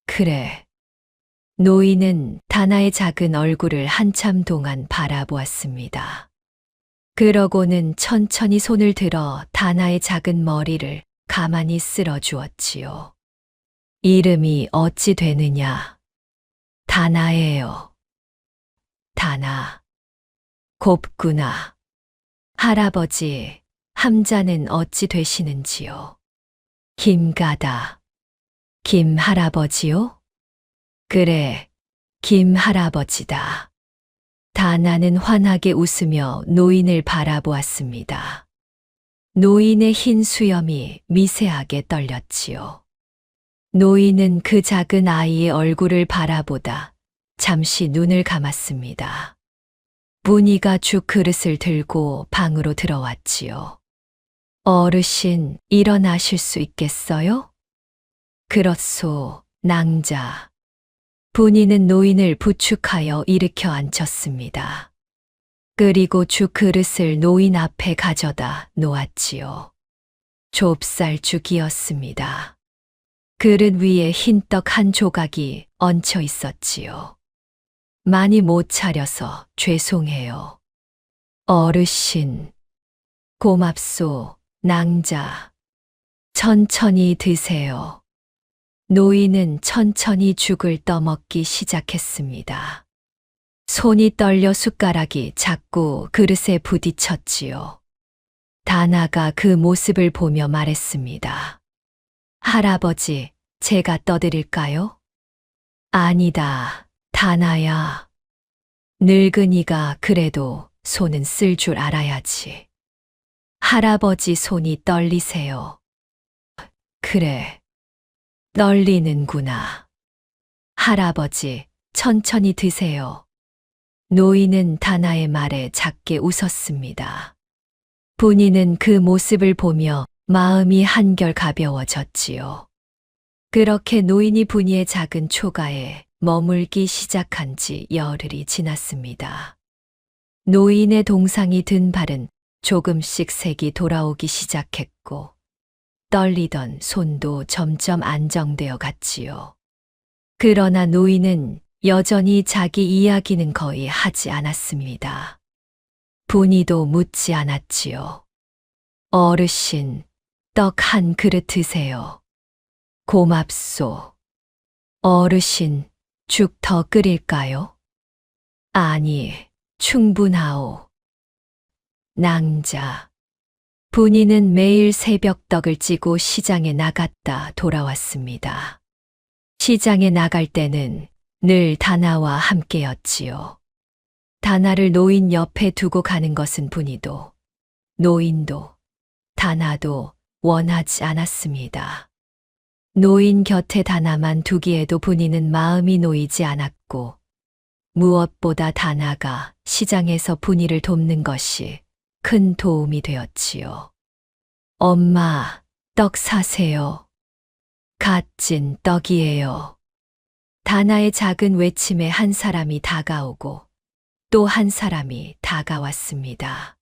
그래. 노인은 다나의 작은 얼굴을 한참 동안 바라보았습니다. 그러고는 천천히 손을 들어 다나의 작은 머리를 가만히 쓸어 주었지요. 이름이 어찌 되느냐? 다나예요. 다나. 곱구나. 할아버지, 함자는 어찌 되시는지요? 김가다. 김 할아버지요? 그래, 김 할아버지다. 다나는 환하게 웃으며 노인을 바라보았습니다. 노인의 흰 수염이 미세하게 떨렸지요. 노인은 그 작은 아이의 얼굴을 바라보다 잠시 눈을 감았습니다. 분이가 죽 그릇을 들고 방으로 들어왔지요. 어르신, 일어나실 수 있겠어요? 그렇소, 낭자. 분이는 노인을 부축하여 일으켜 앉혔습니다. 그리고 죽 그릇을 노인 앞에 가져다 놓았지요. 좁쌀죽이었습니다. 그릇 위에 흰떡 한 조각이 얹혀 있었지요. 많이 못 차려서 죄송해요. 어르신, 고맙소, 낭자. 천천히 드세요. 노인은 천천히 죽을 떠먹기 시작했습니다. 손이 떨려 숟가락이 자꾸 그릇에 부딪혔지요. 다나가 그 모습을 보며 말했습니다. 할아버지, 제가 떠드릴까요? 아니다, 다나야. 늙은이가 그래도 손은 쓸 줄 알아야지. 할아버지 손이 떨리세요. 그래, 떨리는구나. 할아버지, 천천히 드세요. 노인은 다나의 말에 작게 웃었습니다. 분이는 그 모습을 보며 마음이 한결 가벼워졌지요. 그렇게 노인이 분이의 작은 초가에 머물기 시작한 지 열흘이 지났습니다. 노인의 동상이 든 발은 조금씩 색이 돌아오기 시작했고 떨리던 손도 점점 안정되어 갔지요. 그러나 노인은 여전히 자기 이야기는 거의 하지 않았습니다. 분이도 묻지 않았지요. 어르신, 떡 한 그릇 드세요. 고맙소. 어르신, 죽 더 끓일까요? 아니, 충분하오. 낭자. 분이는 매일 새벽떡을 찌고 시장에 나갔다 돌아왔습니다. 시장에 나갈 때는 늘 다나와 함께였지요. 다나를 노인 옆에 두고 가는 것은 분이도, 노인도, 다나도 원하지 않았습니다. 노인 곁에 다나만 두기에도 분이는 마음이 놓이지 않았고, 무엇보다 다나가 시장에서 분이를 돕는 것이 큰 도움이 되었지요. 엄마, 떡 사세요. 갓 찐 떡이에요. 다나의 작은 외침에 한 사람이 다가오고 또 한 사람이 다가왔습니다.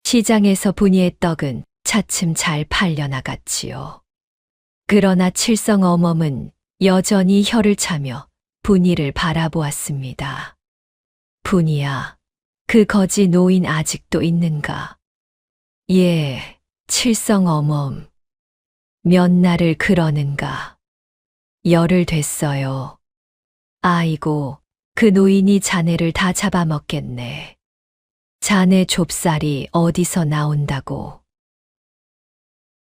시장에서 분이의 떡은 차츰 잘 팔려나갔지요. 그러나 칠성어멈은 여전히 혀를 차며 분이를 바라보았습니다. 분이야, 그 거지 노인 아직도 있는가? 예, 칠성어멈. 몇 날을 그러는가? 열흘 됐어요. 아이고, 그 노인이 자네를 다 잡아먹겠네. 자네 좁쌀이 어디서 나온다고?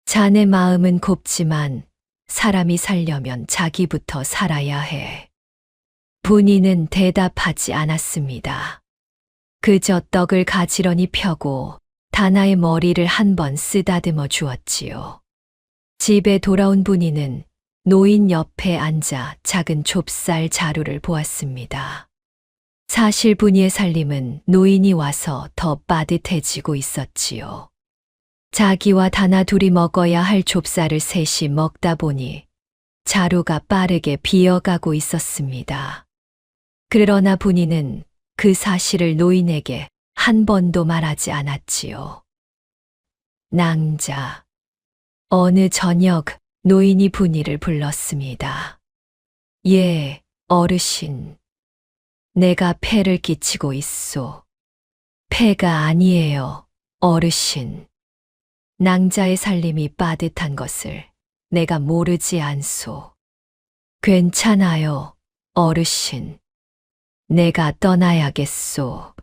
자네 마음은 곱지만 사람이 살려면 자기부터 살아야 해. 분이는 대답하지 않았습니다. 그저 떡을 가지런히 펴고 다나의 머리를 한 번 쓰다듬어 주었지요. 집에 돌아온 분이는 노인 옆에 앉아 작은 좁쌀 자루를 보았습니다. 사실 분이의 살림은 노인이 와서 더 빠듯해지고 있었지요. 자기와 다나 둘이 먹어야 할 좁쌀을 셋이 먹다 보니 자루가 빠르게 비어가고 있었습니다. 그러나 분이는 그 사실을 노인에게 한 번도 말하지 않았지요. 낭자. 어느 저녁 노인이 분이를 불렀습니다. 예, 어르신. 내가 폐를 끼치고 있소. 폐가 아니에요, 어르신. 낭자의 살림이 빠듯한 것을 내가 모르지 않소. 괜찮아요, 어르신. 내가 떠나야겠소.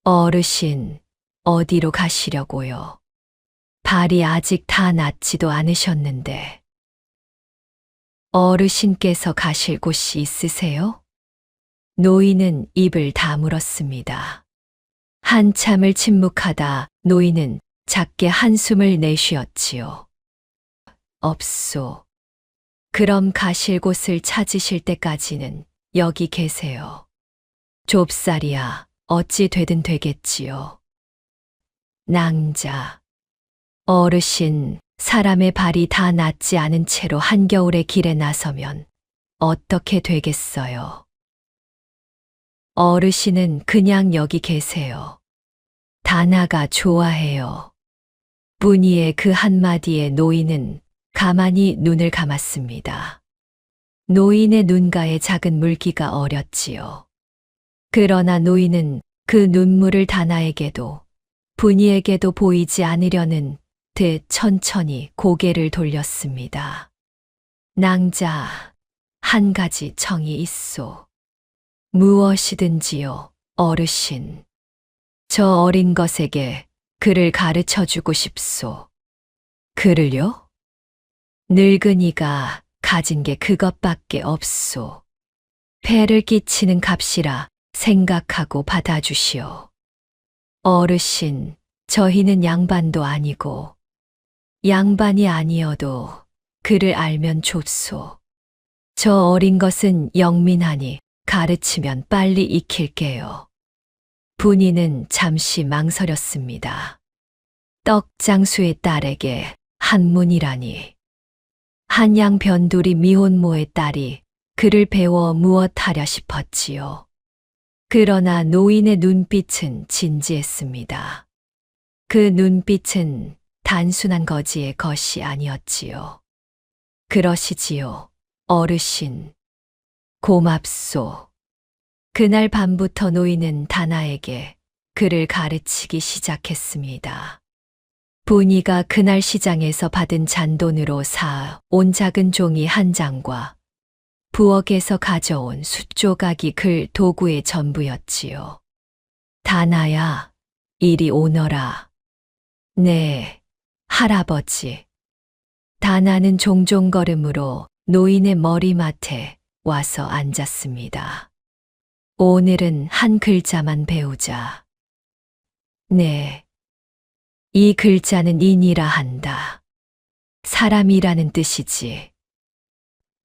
어르신, 어디로 가시려고요? 발이 아직 다 낫지도 않으셨는데. 어르신께서 가실 곳이 있으세요? 노인은 입을 다물었습니다. 한참을 침묵하다 노인은 작게 한숨을 내쉬었지요. 없소. 그럼 가실 곳을 찾으실 때까지는 여기 계세요. 좁쌀이야 어찌 되든 되겠지요. 낭자. 어르신, 사람의 발이 다 낫지 않은 채로 한겨울에 길에 나서면 어떻게 되겠어요? 어르신은 그냥 여기 계세요. 다나가 좋아해요. 분이의 그 한마디에 노인은 가만히 눈을 감았습니다. 노인의 눈가에 작은 물기가 어렸지요. 그러나 노인은 그 눈물을 다나에게도 분이에게도 보이지 않으려는 듯 천천히 고개를 돌렸습니다. 낭자, 한 가지 청이 있소. 무엇이든지요, 어르신. 저 어린 것에게 글을 가르쳐 주고 싶소. 글을요? 늙은이가 가진 게 그것밖에 없소. 폐를 끼치는 값이라 생각하고 받아주시오. 어르신, 저희는 양반도 아니고 양반이 아니어도 글을 알면 좋소. 저 어린 것은 영민하니 가르치면 빨리 익힐게요. 분이는 잠시 망설였습니다. 떡장수의 딸에게 한문이라니. 한양 변두리 미혼모의 딸이 글을 배워 무엇하랴 싶었지요. 그러나 노인의 눈빛은 진지했습니다. 그 눈빛은 단순한 거지의 것이 아니었지요. 그러시지요, 어르신. 고맙소. 그날 밤부터 노인은 다나에게 글을 가르치기 시작했습니다. 분이가 그날 시장에서 받은 잔돈으로 사온 작은 종이 한 장과 부엌에서 가져온 숫조각이 글 도구의 전부였지요. 다나야, 이리 오너라. 네, 할아버지. 다나는 종종 걸음으로 노인의 머리맡에 와서 앉았습니다. 오늘은 한 글자만 배우자. 네. 이 글자는 인이라 한다. 사람이라는 뜻이지.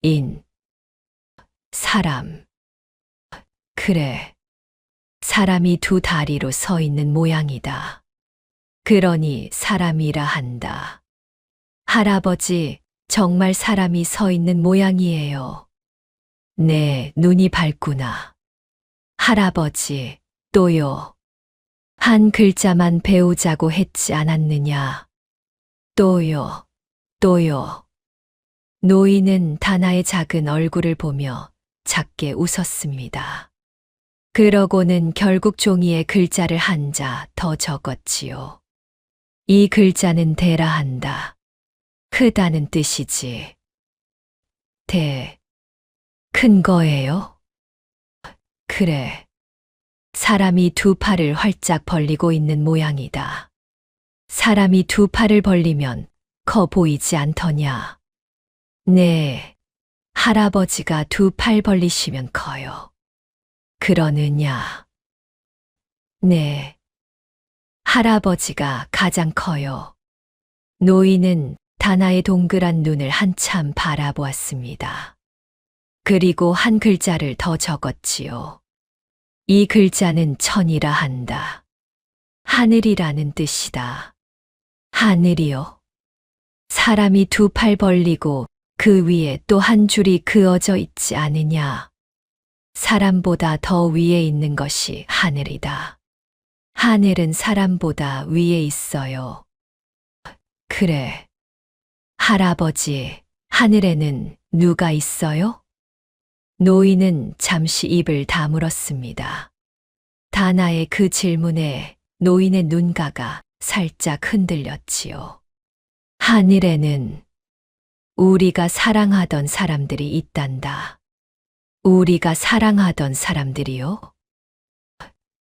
인. 사람. 그래. 사람이 두 다리로 서 있는 모양이다. 그러니 사람이라 한다. 할아버지, 정말 사람이 서 있는 모양이에요. 네, 눈이 밝구나. 할아버지, 또요. 한 글자만 배우자고 했지 않았느냐. 또요, 또요. 노인은 다나의 작은 얼굴을 보며 작게 웃었습니다. 그러고는 결국 종이에 글자를 한 자 더 적었지요. 이 글자는 대라 한다. 크다는 뜻이지. 큰 거예요? 그래. 사람이 두 팔을 활짝 벌리고 있는 모양이다. 사람이 두 팔을 벌리면 커 보이지 않더냐? 네. 할아버지가 두 팔 벌리시면 커요. 그러느냐? 네. 할아버지가 가장 커요. 노인은 다나의 동그란 눈을 한참 바라보았습니다. 그리고 한 글자를 더 적었지요. 이 글자는 천이라 한다. 하늘이라는 뜻이다. 하늘이요. 사람이 두 팔 벌리고 그 위에 또 한 줄이 그어져 있지 않으냐. 사람보다 더 위에 있는 것이 하늘이다. 하늘은 사람보다 위에 있어요. 그래. 할아버지, 하늘에는 누가 있어요? 노인은 잠시 입을 다물었습니다. 다나의 그 질문에 노인의 눈가가 살짝 흔들렸지요. 하늘에는 우리가 사랑하던 사람들이 있단다. 우리가 사랑하던 사람들이요?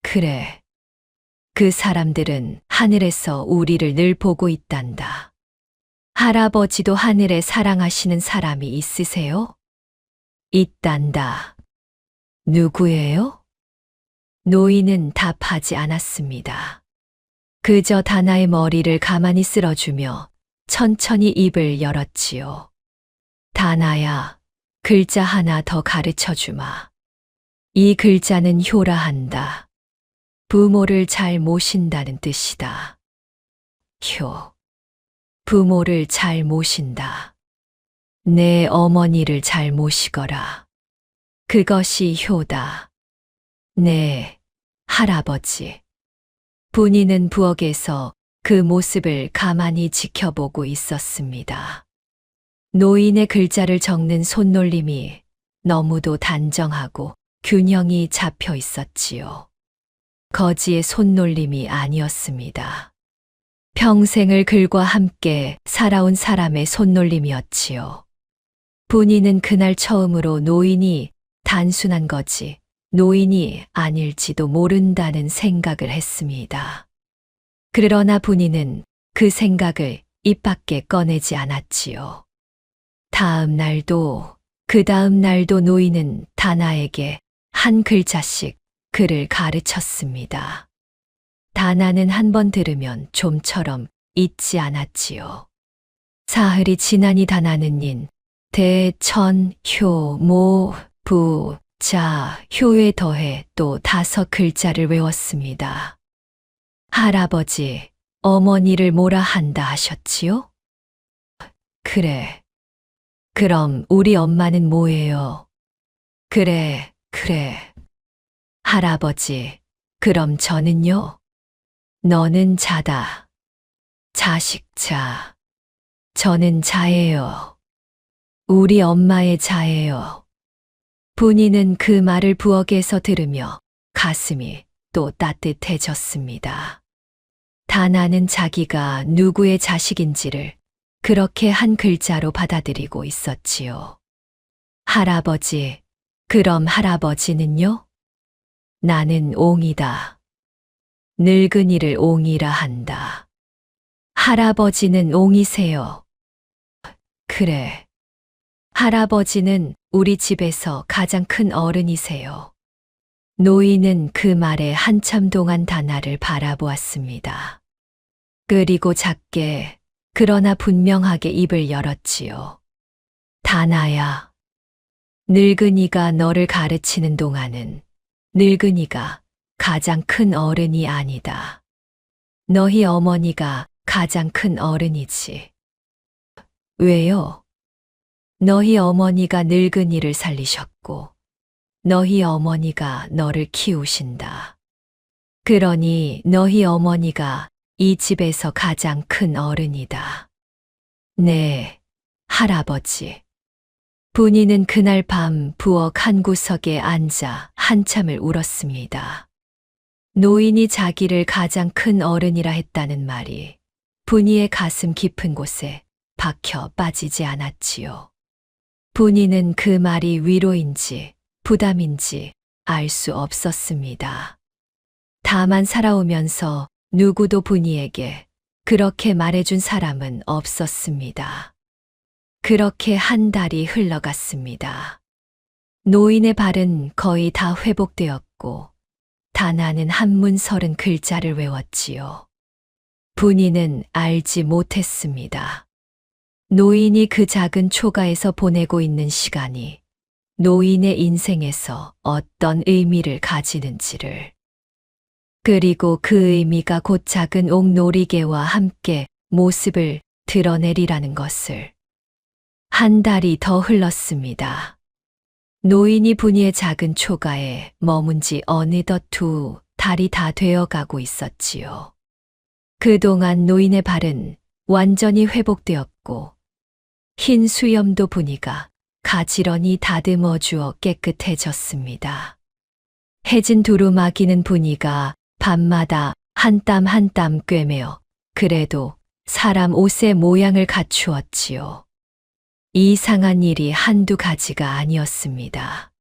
그래. 그 사람들은 하늘에서 우리를 늘 보고 있단다. 할아버지도 하늘에 사랑하시는 사람이 있으세요? 있단다. 누구예요? 노인은 답하지 않았습니다. 그저 다나의 머리를 가만히 쓸어주며 천천히 입을 열었지요. 다나야, 글자 하나 더 가르쳐 주마. 이 글자는 효라 한다. 부모를 잘 모신다는 뜻이다. 효. 부모를 잘 모신다. 내 어머니를 잘 모시거라. 그것이 효다. 네, 할아버지. 분이는 부엌에서 그 모습을 가만히 지켜보고 있었습니다. 노인의 글자를 적는 손놀림이 너무도 단정하고 균형이 잡혀 있었지요. 거지의 손놀림이 아니었습니다. 평생을 글과 함께 살아온 사람의 손놀림이었지요. 분이는 그날 처음으로 노인이 단순한 거지, 노인이 아닐지도 모른다는 생각을 했습니다. 그러나 분이는 그 생각을 입 밖에 꺼내지 않았지요. 다음 날도, 그 다음 날도 노인은 다나에게 한 글자씩 글을 가르쳤습니다. 다나는 한 번 들으면 좀처럼 잊지 않았지요. 사흘이 지나니 다나는 인, 대, 천, 효, 모, 부, 자, 효에 더해 또 5글자를 외웠습니다. 할아버지, 어머니를 뭐라 한다 하셨지요? 그래. 그럼 우리 엄마는 뭐예요? 그래. 할아버지, 그럼 저는요? 너는 자다. 자식 자. 저는 자예요. 우리 엄마의 자예요. 분이는 그 말을 부엌에서 들으며 가슴이 또 따뜻해졌습니다. 다나는 자기가 누구의 자식인지를 그렇게 한 글자로 받아들이고 있었지요. 할아버지, 그럼 할아버지는요? 나는 옹이다. 늙은이를 옹이라 한다. 할아버지는 옹이세요. 그래. 할아버지는 우리 집에서 가장 큰 어른이세요. 노인은 그 말에 한참 동안 다나를 바라보았습니다. 그리고 작게, 그러나 분명하게 입을 열었지요. 다나야, 늙은이가 너를 가르치는 동안은 늙은이가 가장 큰 어른이 아니다. 너희 어머니가 가장 큰 어른이지. 왜요? 너희 어머니가 늙은이를 살리셨고, 너희 어머니가 너를 키우신다. 그러니 너희 어머니가 이 집에서 가장 큰 어른이다. 네, 할아버지. 분이는 그날 밤 부엌 한 구석에 앉아 한참을 울었습니다. 노인이 자기를 가장 큰 어른이라 했다는 말이 분이의 가슴 깊은 곳에 박혀 빠지지 않았지요. 분이는 그 말이 위로인지 부담인지 알 수 없었습니다. 다만 살아오면서 누구도 분이에게 그렇게 말해준 사람은 없었습니다. 그렇게 한 달이 흘러갔습니다. 노인의 발은 거의 다 회복되었고 다나는 한문 30글자를 외웠지요. 분이는 알지 못했습니다. 노인이 그 작은 초가에서 보내고 있는 시간이 노인의 인생에서 어떤 의미를 가지는지를. 그리고 그 의미가 곧 작은 옥놀이개와 함께 모습을 드러내리라는 것을. 한 달이 더 흘렀습니다. 노인이 분이의 작은 초가에 머문 지 어느덧 2달이 다 되어가고 있었지요. 그동안 노인의 발은 완전히 회복되었고 흰 수염도 분이가 가지런히 다듬어 주어 깨끗해졌습니다. 해진 두루마기는 분이가 밤마다 한 땀 한 땀 꿰매어 그래도 사람 옷의 모양을 갖추었지요. 이상한 일이 한두 가지가 아니었습니다.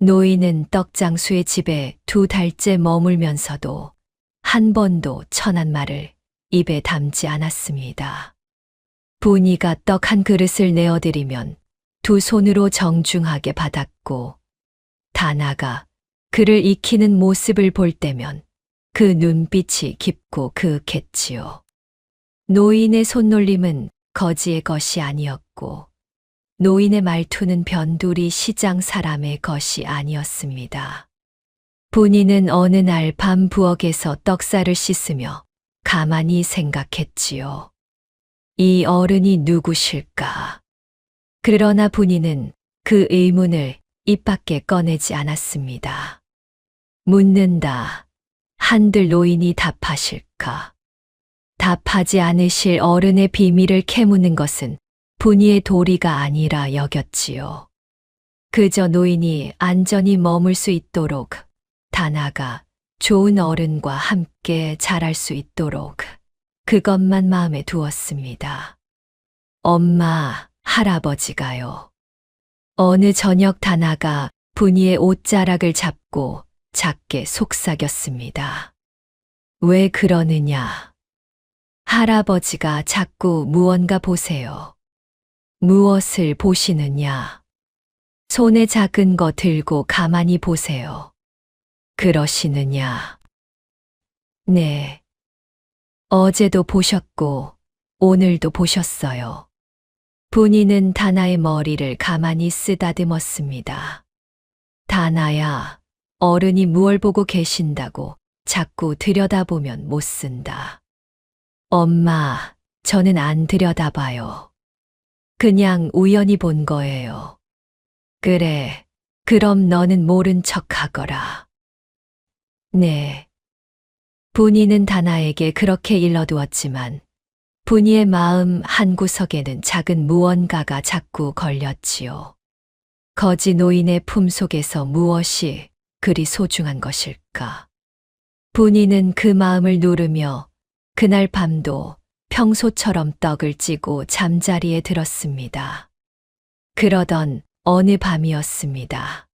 노인은 떡장수의 집에 2달째 머물면서도 한 번도 천한 말을 입에 담지 않았습니다. 분이가 떡 한 그릇을 내어드리면 2 손으로 정중하게 받았고 다나가 그를 익히는 모습을 볼 때면 그 눈빛이 깊고 그윽했지요. 노인의 손놀림은 거지의 것이 아니었고 노인의 말투는 변두리 시장 사람의 것이 아니었습니다. 분이는 어느 날 밤 부엌에서 떡살을 씻으며 가만히 생각했지요. 이 어른이 누구실까? 그러나 분이는 그 의문을 입 밖에 꺼내지 않았습니다. 묻는다. 한들 노인이 답하실까? 답하지 않으실 어른의 비밀을 캐묻는 것은 분이의 도리가 아니라 여겼지요. 그저 노인이 안전히 머물 수 있도록 다나가 좋은 어른과 함께 자랄 수 있도록 그것만 마음에 두었습니다. 엄마, 할아버지가요. 어느 저녁 다나가 분이의 옷자락을 잡고 작게 속삭였습니다. 왜 그러느냐? 할아버지가 자꾸 무언가 보세요. 무엇을 보시느냐? 손에 작은 거 들고 가만히 보세요. 그러시느냐? 네. 어제도 보셨고 오늘도 보셨어요. 분이는 다나의 머리를 가만히 쓰다듬었습니다. 다나야, 어른이 무얼 보고 계신다고 자꾸 들여다보면 못 쓴다. 엄마, 저는 안 들여다봐요. 그냥 우연히 본 거예요. 그래, 그럼 너는 모른 척 하거라. 네. 분이는 다나에게 그렇게 일러두었지만 분이의 마음 한구석에는 작은 무언가가 자꾸 걸렸지요. 거지 노인의 품속에서 무엇이 그리 소중한 것일까? 분이는 그 마음을 누르며 그날 밤도 평소처럼 떡을 찌고 잠자리에 들었습니다. 그러던 어느 밤이었습니다.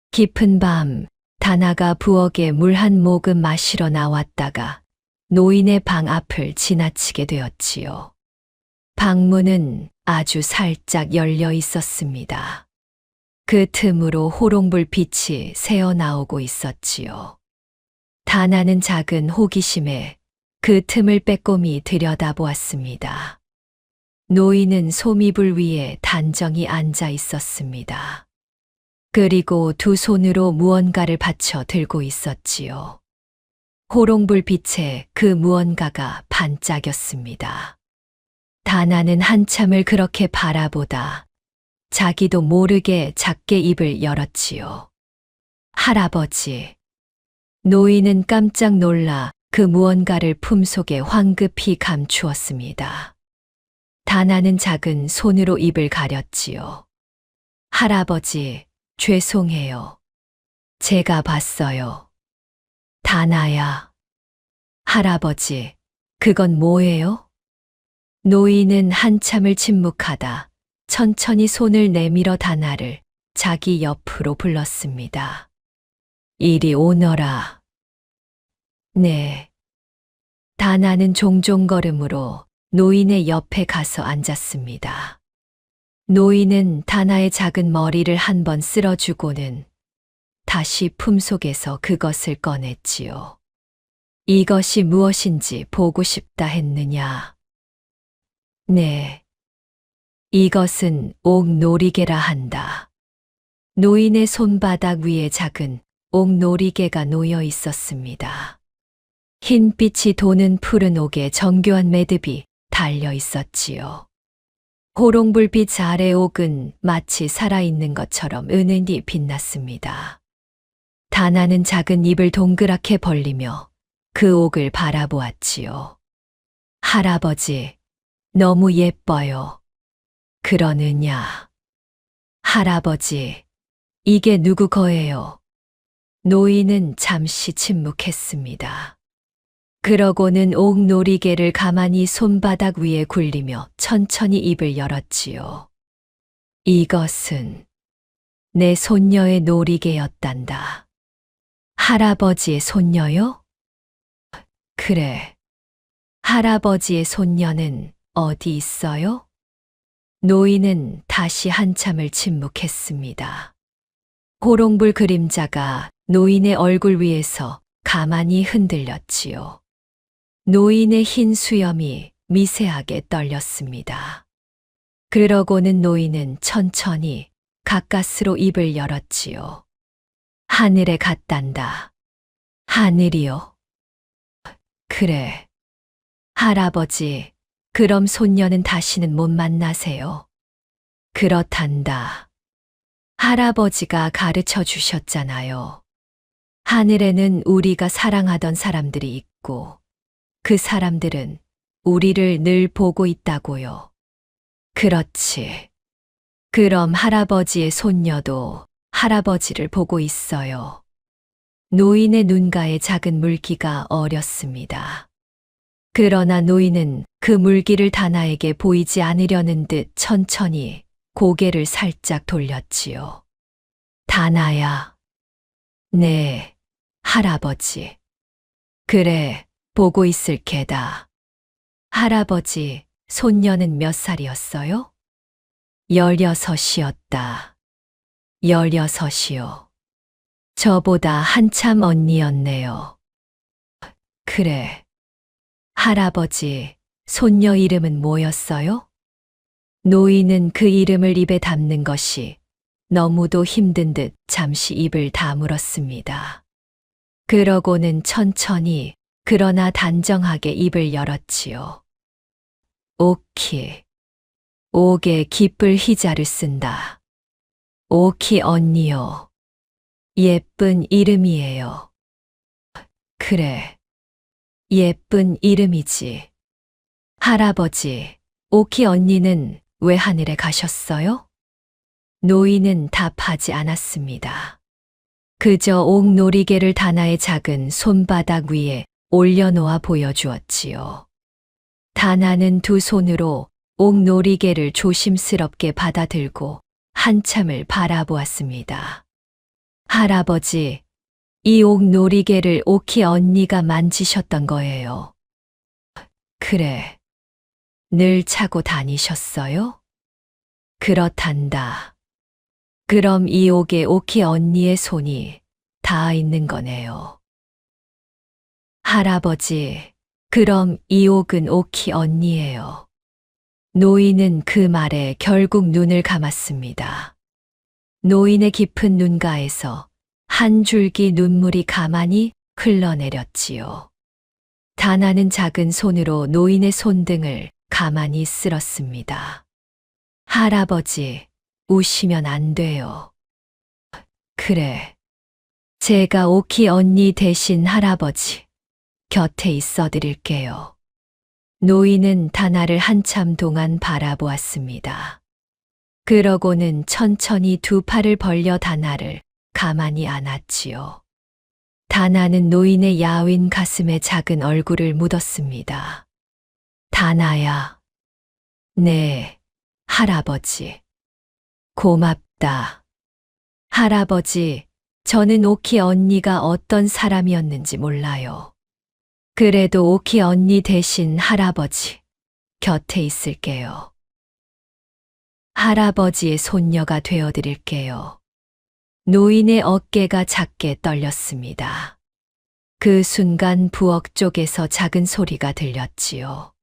깊은 밤, 다나가 부엌에 물 한 모금 마시러 나왔다가 노인의 방 앞을 지나치게 되었지요. 방문은 아주 살짝 열려 있었습니다. 그 틈으로 호롱불 빛이 새어 나오고 있었지요. 다나는 작은 호기심에 그 틈을 빼꼼히 들여다보았습니다. 노인은 소미불 위에 단정히 앉아 있었습니다. 그리고 두 손으로 무언가를 받쳐 들고 있었지요. 호롱불 빛에 그 무언가가 반짝였습니다. 다나는 한참을 그렇게 바라보다 자기도 모르게 작게 입을 열었지요. 할아버지. 노인은 깜짝 놀라 그 무언가를 품속에 황급히 감추었습니다. 다나는 작은 손으로 입을 가렸지요. 할아버지, 죄송해요. 제가 봤어요. 다나야. 할아버지, 그건 뭐예요? 노인은 한참을 침묵하다 천천히 손을 내밀어 다나를 자기 옆으로 불렀습니다. 이리 오너라. 네. 다나는 종종걸음으로 노인의 옆에 가서 앉았습니다. 노인은 다나의 작은 머리를 한번 쓸어주고는 다시 품속에서 그것을 꺼냈지요. 이것이 무엇인지 보고 싶다 했느냐? 네. 이것은 옥놀이개라 한다. 노인의 손바닥 위에 작은 옥놀이개가 놓여 있었습니다. 흰빛이 도는 푸른 옥에 정교한 매듭이 달려 있었지요. 호롱불빛 아래 옥은 마치 살아있는 것처럼 은은히 빛났습니다. 다나는 작은 입을 동그랗게 벌리며 그 옥을 바라보았지요. 할아버지, 너무 예뻐요. 그러느냐? 할아버지, 이게 누구 거예요? 노인은 잠시 침묵했습니다. 그러고는 옥놀이개를 가만히 손바닥 위에 굴리며 천천히 입을 열었지요. 이것은 내 손녀의 놀이개였단다. 할아버지의 손녀요? 그래. 할아버지의 손녀는 어디 있어요? 노인은 다시 한참을 침묵했습니다. 호롱불 그림자가 노인의 얼굴 위에서 가만히 흔들렸지요. 노인의 흰 수염이 미세하게 떨렸습니다. 그러고는 노인은 천천히 가까스로 입을 열었지요. 하늘에 갔단다. 하늘이요? 그래. 할아버지, 그럼 손녀는 다시는 못 만나세요. 그렇단다. 할아버지가 가르쳐 주셨잖아요. 하늘에는 우리가 사랑하던 사람들이 있고, 그 사람들은 우리를 늘 보고 있다고요. 그렇지. 그럼 할아버지의 손녀도 할아버지를 보고 있어요. 노인의 눈가에 작은 물기가 어렸습니다. 그러나 노인은 그 물기를 다나에게 보이지 않으려는 듯 천천히 고개를 살짝 돌렸지요. 다나야. 네, 할아버지. 그래, 보고 있을 게다. 할아버지, 손녀는 몇 살이었어요? 16이었다. 16이요. 저보다 한참 언니였네요. 그래. 할아버지, 손녀 이름은 뭐였어요? 노인은 그 이름을 입에 담는 것이 너무도 힘든 듯 잠시 입을 다물었습니다. 그러고는 천천히 그러나 단정하게 입을 열었지요. 오키. 옥에 깃불 희자를 쓴다. 오키 언니요. 예쁜 이름이에요. 그래. 예쁜 이름이지. 할아버지, 오키 언니는 왜 하늘에 가셨어요? 노인은 답하지 않았습니다. 그저 옥놀이개를 다나의 작은 손바닥 위에 올려놓아 보여주었지요. 다나는 두 손으로 옥놀이개를 조심스럽게 받아들고 한참을 바라보았습니다. 할아버지, 이 옥놀이개를 오키 언니가 만지셨던 거예요. 그래. 늘 차고 다니셨어요? 그렇단다. 그럼 이 옥에 오키 언니의 손이 닿아 있는 거네요. 할아버지, 그럼 이 옥은 오키 언니예요. 노인은 그 말에 결국 눈을 감았습니다. 노인의 깊은 눈가에서 한 줄기 눈물이 가만히 흘러내렸지요. 다나는 작은 손으로 노인의 손등을 가만히 쓸었습니다. 할아버지, 우시면 안 돼요. 그래. 제가 오키 언니 대신 할아버지 곁에 있어 드릴게요. 노인은 다나를 한참 동안 바라보았습니다. 그러고는 천천히 두 팔을 벌려 다나를 가만히 안았지요. 다나는 노인의 야윈 가슴에 작은 얼굴을 묻었습니다. 다나야. 네, 할아버지. 고맙다. 할아버지, 저는 오키 언니가 어떤 사람이었는지 몰라요. 그래도 오키 언니 대신 할아버지 곁에 있을게요. 할아버지의 손녀가 되어드릴게요. 노인의 어깨가 작게 떨렸습니다. 그 순간 부엌 쪽에서 작은 소리가 들렸지요.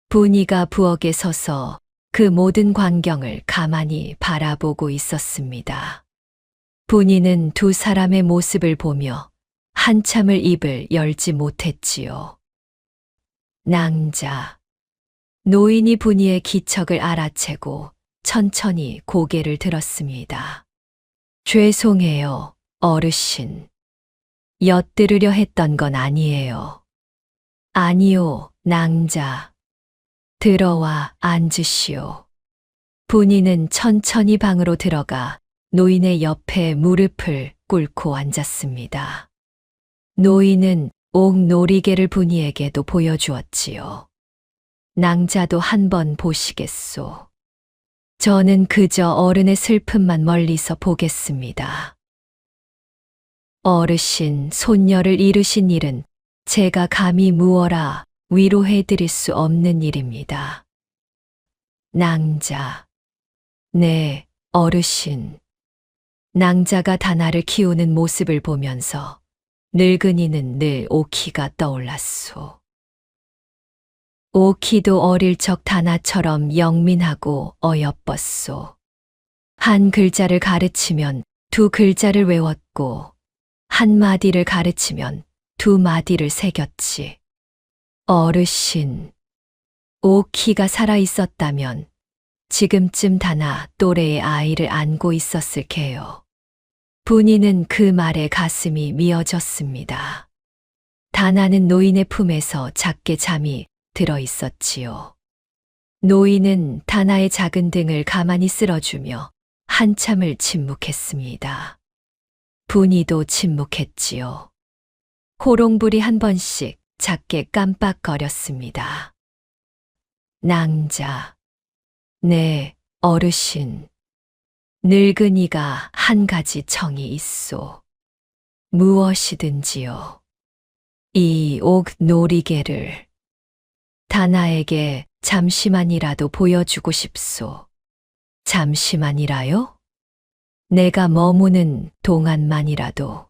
분이가 부엌에 서서 그 모든 광경을 가만히 바라보고 있었습니다. 분이는 두 사람의 모습을 보며 한참을 입을 열지 못했지요. 낭자. 노인이 분이의 기척을 알아채고 천천히 고개를 들었습니다. 죄송해요, 어르신. 엿들으려 했던 건 아니에요. 아니요, 낭자. 들어와 앉으시오. 분이는 천천히 방으로 들어가 노인의 옆에 무릎을 꿇고 앉았습니다. 노인은 옥놀이개를 분이에게도 보여주었지요. 낭자도 한번 보시겠소. 저는 그저 어른의 슬픔만 멀리서 보겠습니다. 어르신, 손녀를 잃으신 일은 제가 감히 무어라 위로해 드릴 수 없는 일입니다. 낭자. 네, 어르신. 낭자가 다나를 키우는 모습을 보면서 늙은이는 늘 오키가 떠올랐소. 오키도 어릴 적 다나처럼 영민하고 어여뻤소. 한 글자를 가르치면 두 글자를 외웠고 한 마디를 가르치면 두 마디를 새겼지. 어르신, 오키가 살아 있었다면 지금쯤 다나 또래의 아이를 안고 있었을 게요. 분이는 그 말에 가슴이 미어졌습니다. 다나는 노인의 품에서 작게 잠이 들어 있었지요. 노인은 다나의 작은 등을 가만히 쓸어주며 한참을 침묵했습니다. 분이도 침묵했지요. 호롱불이 한 번씩 작게 깜빡거렸습니다. 낭자. 네, 어르신. 늙은이가 한 가지 청이 있소. 무엇이든지요. 이 옥놀이개를 다나에게 잠시만이라도 보여주고 싶소. 잠시만이라요? 내가 머무는 동안만이라도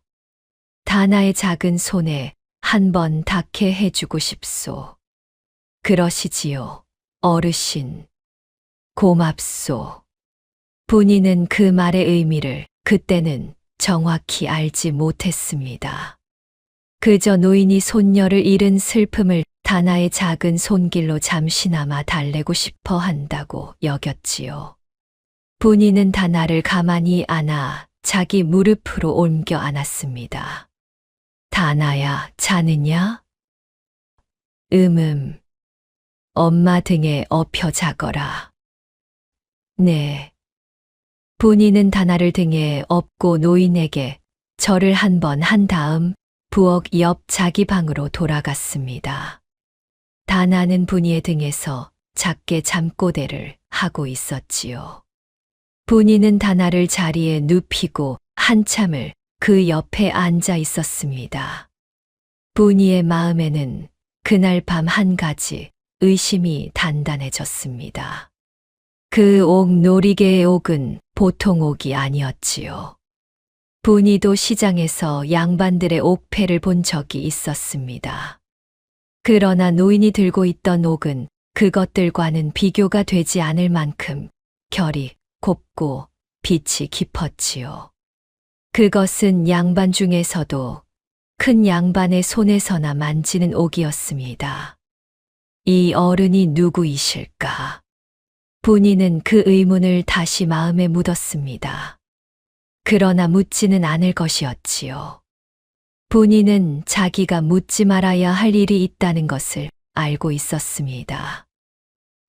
다나의 작은 손에 한번 닿게 해주고 싶소. 그러시지요, 어르신. 고맙소. 분이는 그 말의 의미를 그때는 정확히 알지 못했습니다. 그저 노인이 손녀를 잃은 슬픔을 다나의 작은 손길로 잠시나마 달래고 싶어 한다고 여겼지요. 분이는 다나를 가만히 안아 자기 무릎으로 옮겨 안았습니다. 다나야, 자느냐? 엄마 등에 엎여 자거라. 네. 분이는 다나를 등에 업고 노인에게 절을 한 번 한 다음 부엌 옆 자기 방으로 돌아갔습니다. 다나는 분이의 등에서 작게 잠꼬대를 하고 있었지요. 분이는 다나를 자리에 눕히고 한참을 그 옆에 앉아 있었습니다. 분이의 마음에는 그날 밤 한 가지 의심이 단단해졌습니다. 그 옥 놀이개의 옥은 보통 옥이 아니었지요. 분이도 시장에서 양반들의 옥패를 본 적이 있었습니다. 그러나 노인이 들고 있던 옥은 그것들과는 비교가 되지 않을 만큼 결이 곱고 빛이 깊었지요. 그것은 양반 중에서도 큰 양반의 손에서나 만지는 옥이었습니다. 이 어른이 누구이실까? 분이는 그 의문을 다시 마음에 묻었습니다. 그러나 묻지는 않을 것이었지요. 분이는 자기가 묻지 말아야 할 일이 있다는 것을 알고 있었습니다.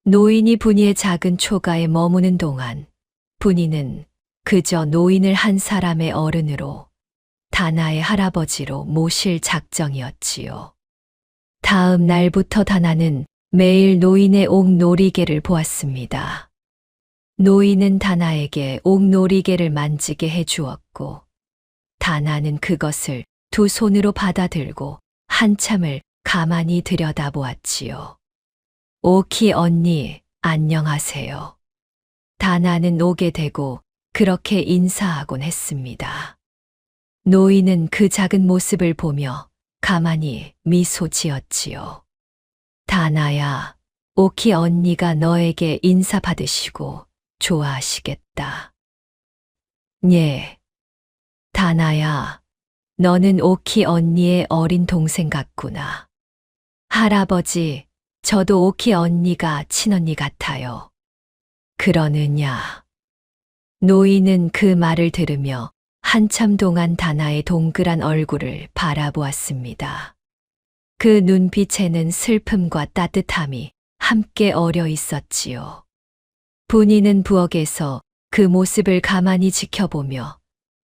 노인이 분이의 작은 초가에 머무는 동안 분이는 그저 노인을 한 사람의 어른으로 다나의 할아버지로 모실 작정이었지요. 다음 날부터 다나는 매일 노인의 옥놀이개를 보았습니다. 노인은 다나에게 옥놀이개를 만지게 해주었고 다나는 그것을 두 손으로 받아들고 한참을 가만히 들여다보았지요. 오키 언니, 안녕하세요. 다나는 옥에 대고 그렇게 인사하곤 했습니다. 노인은 그 작은 모습을 보며 가만히 미소 지었지요. 다나야, 오키 언니가 너에게 인사 받으시고 좋아하시겠다. 예. 다나야, 너는 오키 언니의 어린 동생 같구나. 할아버지, 저도 오키 언니가 친언니 같아요. 그러느냐. 노인은 그 말을 들으며 한참 동안 다나의 동그란 얼굴을 바라보았습니다. 그 눈빛에는 슬픔과 따뜻함이 함께 어려 있었지요. 분이는 부엌에서 그 모습을 가만히 지켜보며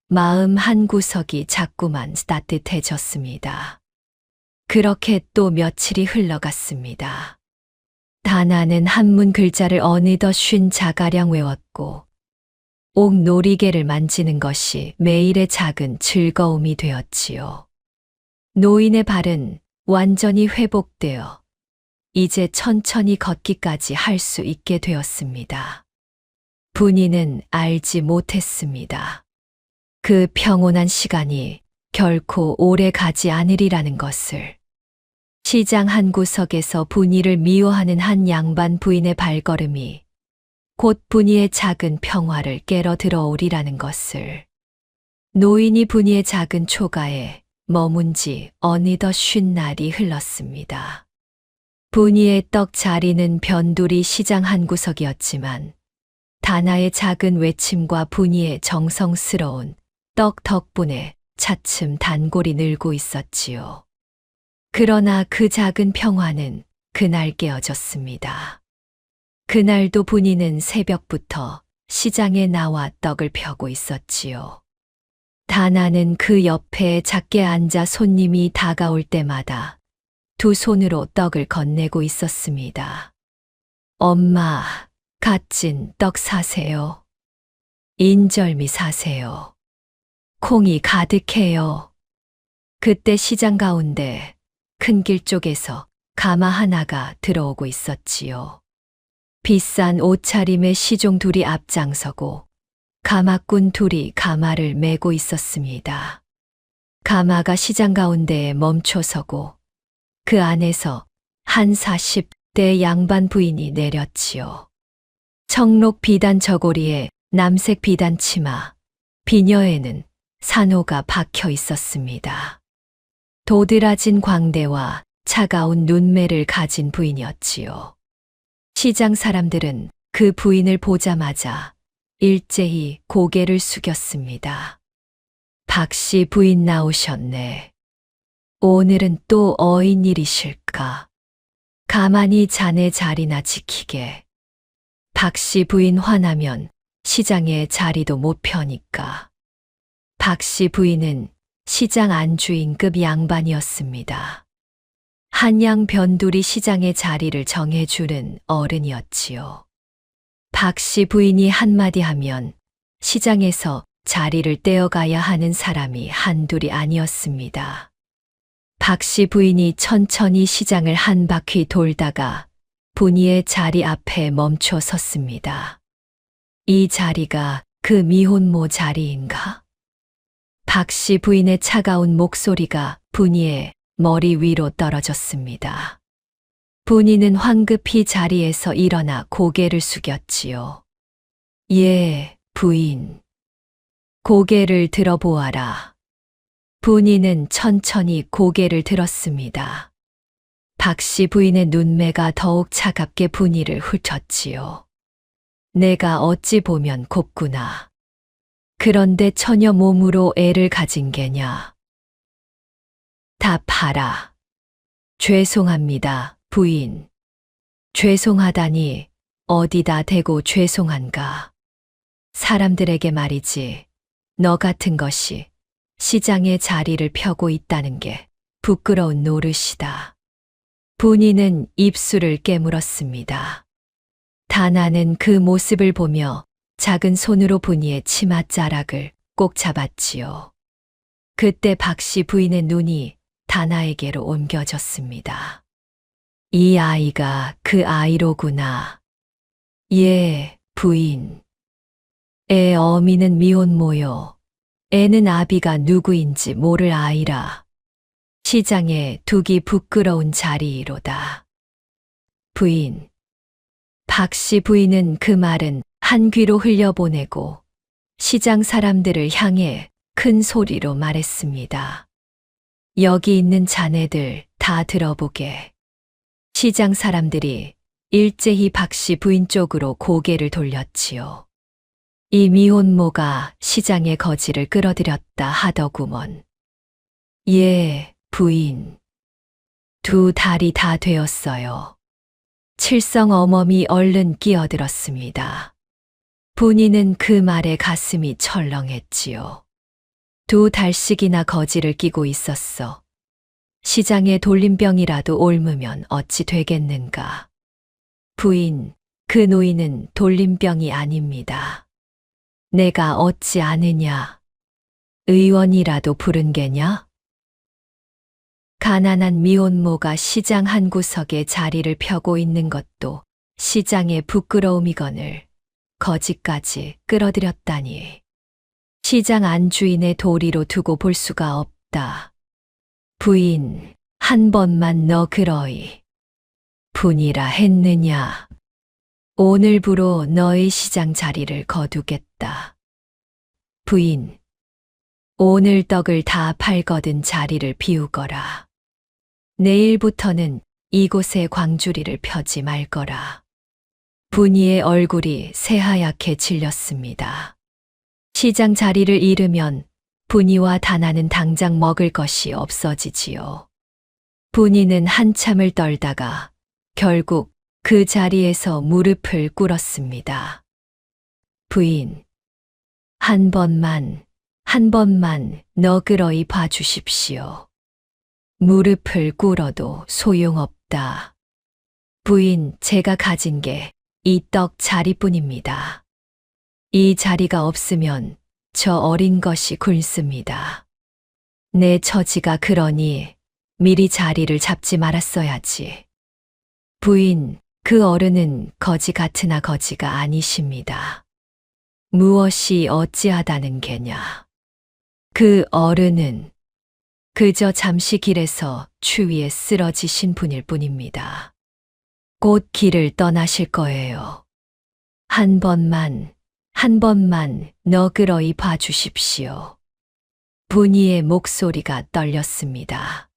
마음 한구석이 자꾸만 따뜻해졌습니다. 그렇게 또 며칠이 흘러갔습니다. 다나는 한문 글자를 어느덧 50자가량 외웠고 옥 놀이개를 만지는 것이 매일의 작은 즐거움이 되었지요. 노인의 발은 완전히 회복되어 이제 천천히 걷기까지 할 수 있게 되었습니다. 분이는 알지 못했습니다. 그 평온한 시간이 결코 오래 가지 않으리라는 것을. 시장 한 구석에서 분이를 미워하는 한 양반 부인의 발걸음이 곧 분이의 작은 평화를 깨러 들어오리라는 것을. 노인이 분이의 작은 초가에 머문 지 어느덧 50날이 흘렀습니다. 분이의 떡 자리는 변두리 시장 한 구석이었지만 다나의 작은 외침과 분이의 정성스러운 떡 덕분에 차츰 단골이 늘고 있었지요. 그러나 그 작은 평화는 그날 깨어졌습니다. 그날도 분이는 새벽부터 시장에 나와 떡을 펴고 있었지요. 다나는 그 옆에 작게 앉아 손님이 다가올 때마다 두 손으로 떡을 건네고 있었습니다. 엄마, 갓 찐 떡 사세요. 인절미 사세요. 콩이 가득해요. 그때 시장 가운데 큰 길 쪽에서 가마 하나가 들어오고 있었지요. 비싼 옷차림의 시종 둘이 앞장서고 가마꾼 둘이 가마를 메고 있었습니다. 가마가 시장 가운데에 멈춰서고 그 안에서 한 40대 양반 부인이 내렸지요. 청록 비단 저고리에 남색 비단 치마, 비녀에는 산호가 박혀 있었습니다. 도드라진 광대와 차가운 눈매를 가진 부인이었지요. 시장 사람들은 그 부인을 보자마자 일제히 고개를 숙였습니다. 박씨 부인 나오셨네. 오늘은 또 어인 일이실까? 가만히 자네 자리나 지키게. 박씨 부인 화나면 시장에 자리도 못 펴니까. 박씨 부인은 시장 안주인급 양반이었습니다. 한양 변두리 시장의 자리를 정해주는 어른이었지요. 박 씨 부인이 한마디 하면 시장에서 자리를 떼어가야 하는 사람이 한둘이 아니었습니다. 박 씨 부인이 천천히 시장을 한 바퀴 돌다가 분이의 자리 앞에 멈춰 섰습니다. 이 자리가 그 미혼모 자리인가? 박 씨 부인의 차가운 목소리가 분이의 머리 위로 떨어졌습니다. 분이는 황급히 자리에서 일어나 고개를 숙였지요. 예, 부인. 고개를 들어보아라. 분이는 천천히 고개를 들었습니다. 박 씨 부인의 눈매가 더욱 차갑게 분이를 훑었지요. 내가 어찌 보면 곱구나. 그런데 처녀 몸으로 애를 가진 게냐? 답하라. 죄송합니다, 부인. 죄송하다니 어디다 대고 죄송한가. 사람들에게 말이지, 너 같은 것이 시장의 자리를 펴고 있다는 게 부끄러운 노릇이다. 분이는 입술을 깨물었습니다. 다나는 그 모습을 보며 작은 손으로 분이의 치맛자락을 꼭 잡았지요. 그때 박 씨 부인의 눈이 다나에게로 옮겨졌습니다. 이 아이가 그 아이로구나. 예, 부인. 애 어미는 미혼모요. 애는 아비가 누구인지 모를 아이라. 시장에 두기 부끄러운 자리이로다. 부인. 박 씨 부인은 그 말은 한 귀로 흘려보내고 시장 사람들을 향해 큰 소리로 말했습니다. 여기 있는 자네들 다 들어보게. 시장 사람들이 일제히 박 씨 부인 쪽으로 고개를 돌렸지요. 이 미혼모가 시장의 거지를 끌어들였다 하더구먼. 예, 부인. 두 달이 다 되었어요. 칠성 어멈이 얼른 끼어들었습니다. 분이는 그 말에 가슴이 철렁했지요. 두 달씩이나 거지를 끼고 있었어. 시장에 돌림병이라도 옮으면 어찌 되겠는가. 부인, 그 노인은 돌림병이 아닙니다. 내가 어찌 아느냐. 의원이라도 부른 게냐? 가난한 미혼모가 시장 한 구석에 자리를 펴고 있는 것도 시장의 부끄러움이거늘 거지까지 끌어들였다니. 시장 안주인의 도리로 두고 볼 수가 없다. 부인, 한 번만 너 그러이. 분이라 했느냐. 오늘부로 너의 시장 자리를 거두겠다. 부인, 오늘 떡을 다 팔거든 자리를 비우거라. 내일부터는 이곳에 광주리를 펴지 말거라. 분이의 얼굴이 새하얗게 질렸습니다. 시장 자리를 잃으면 분이와 다나는 당장 먹을 것이 없어지지요. 분이는 한참을 떨다가 결국 그 자리에서 무릎을 꿇었습니다. 부인, 한 번만 너그러이 봐주십시오. 무릎을 꿇어도 소용없다. 부인, 제가 가진 게 이 떡 자리뿐입니다. 이 자리가 없으면 저 어린 것이 굶습니다. 내 처지가 그러니 미리 자리를 잡지 말았어야지. 부인, 그 어른은 거지 같으나 거지가 아니십니다. 무엇이 어찌하다는 게냐. 그 어른은 그저 잠시 길에서 추위에 쓰러지신 분일 뿐입니다. 곧 길을 떠나실 거예요. 한 번만 너그러이 봐주십시오. 분이의 목소리가 떨렸습니다.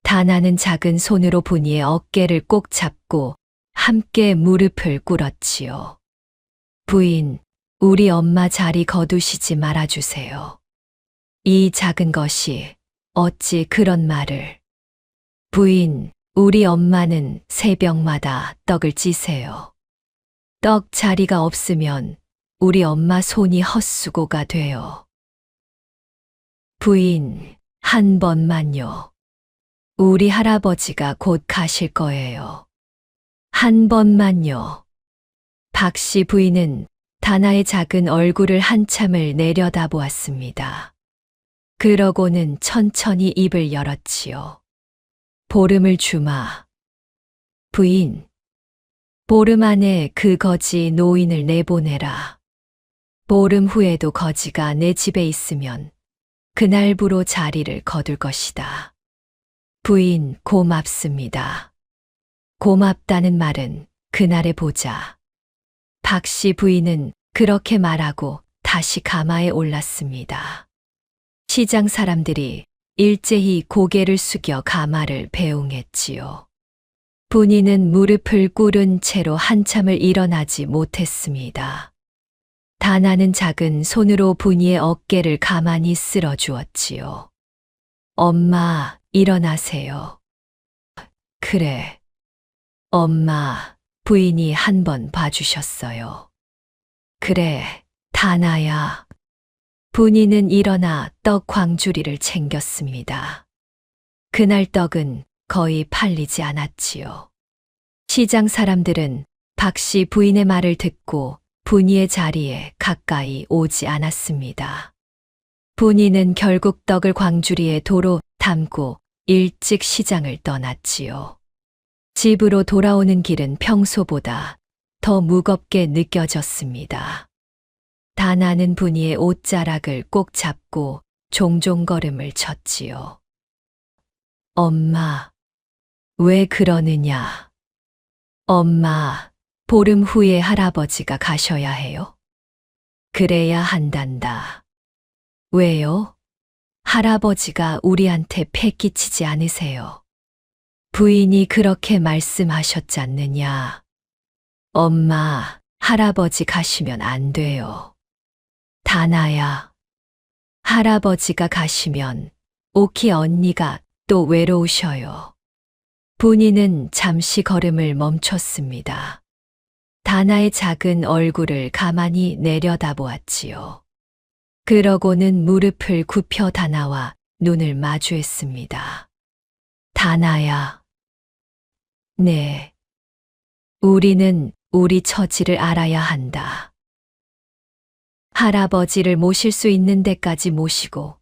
다나는 작은 손으로 분이의 어깨를 꼭 잡고 함께 무릎을 꿇었지요. 부인, 우리 엄마 자리 거두시지 말아주세요. 이 작은 것이 어찌 그런 말을. 부인, 우리 엄마는 새벽마다 떡을 찌세요. 떡 자리가 없으면 우리 엄마 손이 헛수고가 돼요. 부인, 한 번만요. 우리 할아버지가 곧 가실 거예요. 한 번만요. 박씨 부인은 다나의 작은 얼굴을 한참을 내려다보았습니다. 그러고는 천천히 입을 열었지요. 보름을 주마. 부인, 보름 안에 그 거지 노인을 내보내라. 보름 후에도 거지가 내 집에 있으면 그날부로 자리를 거둘 것이다. 부인, 고맙습니다. 고맙다는 말은 그날에 보자. 박씨 부인은 그렇게 말하고 다시 가마에 올랐습니다. 시장 사람들이 일제히 고개를 숙여 가마를 배웅했지요. 분이는 무릎을 꿇은 채로 한참을 일어나지 못했습니다. 다나는 작은 손으로 분이의 어깨를 가만히 쓸어 주었지요. 엄마, 일어나세요. 그래. 엄마, 부인이 한 번 봐주셨어요. 그래, 다나야. 분이는 일어나 떡 광주리를 챙겼습니다. 그날 떡은 거의 팔리지 않았지요. 시장 사람들은 박씨 부인의 말을 듣고 분이의 자리에 가까이 오지 않았습니다. 분이는 결국 떡을 광주리에 도로 담고 일찍 시장을 떠났지요. 집으로 돌아오는 길은 평소보다 더 무겁게 느껴졌습니다. 다나는 분이의 옷자락을 꼭 잡고 종종 걸음을 쳤지요. 엄마, 왜 그러느냐? 엄마, 보름 후에 할아버지가 가셔야 해요? 그래야 한단다. 왜요? 할아버지가 우리한테 패 끼치지 않으세요? 부인이 그렇게 말씀하셨잖느냐. 엄마, 할아버지 가시면 안 돼요. 다나야, 할아버지가 가시면 오키 언니가 또 외로우셔요. 분이는 잠시 걸음을 멈췄습니다. 다나의 작은 얼굴을 가만히 내려다보았지요. 그러고는 무릎을 굽혀 다나와 눈을 마주했습니다. 다나야. 네. 우리는 우리 처지를 알아야 한다. 할아버지를 모실 수 있는 데까지 모시고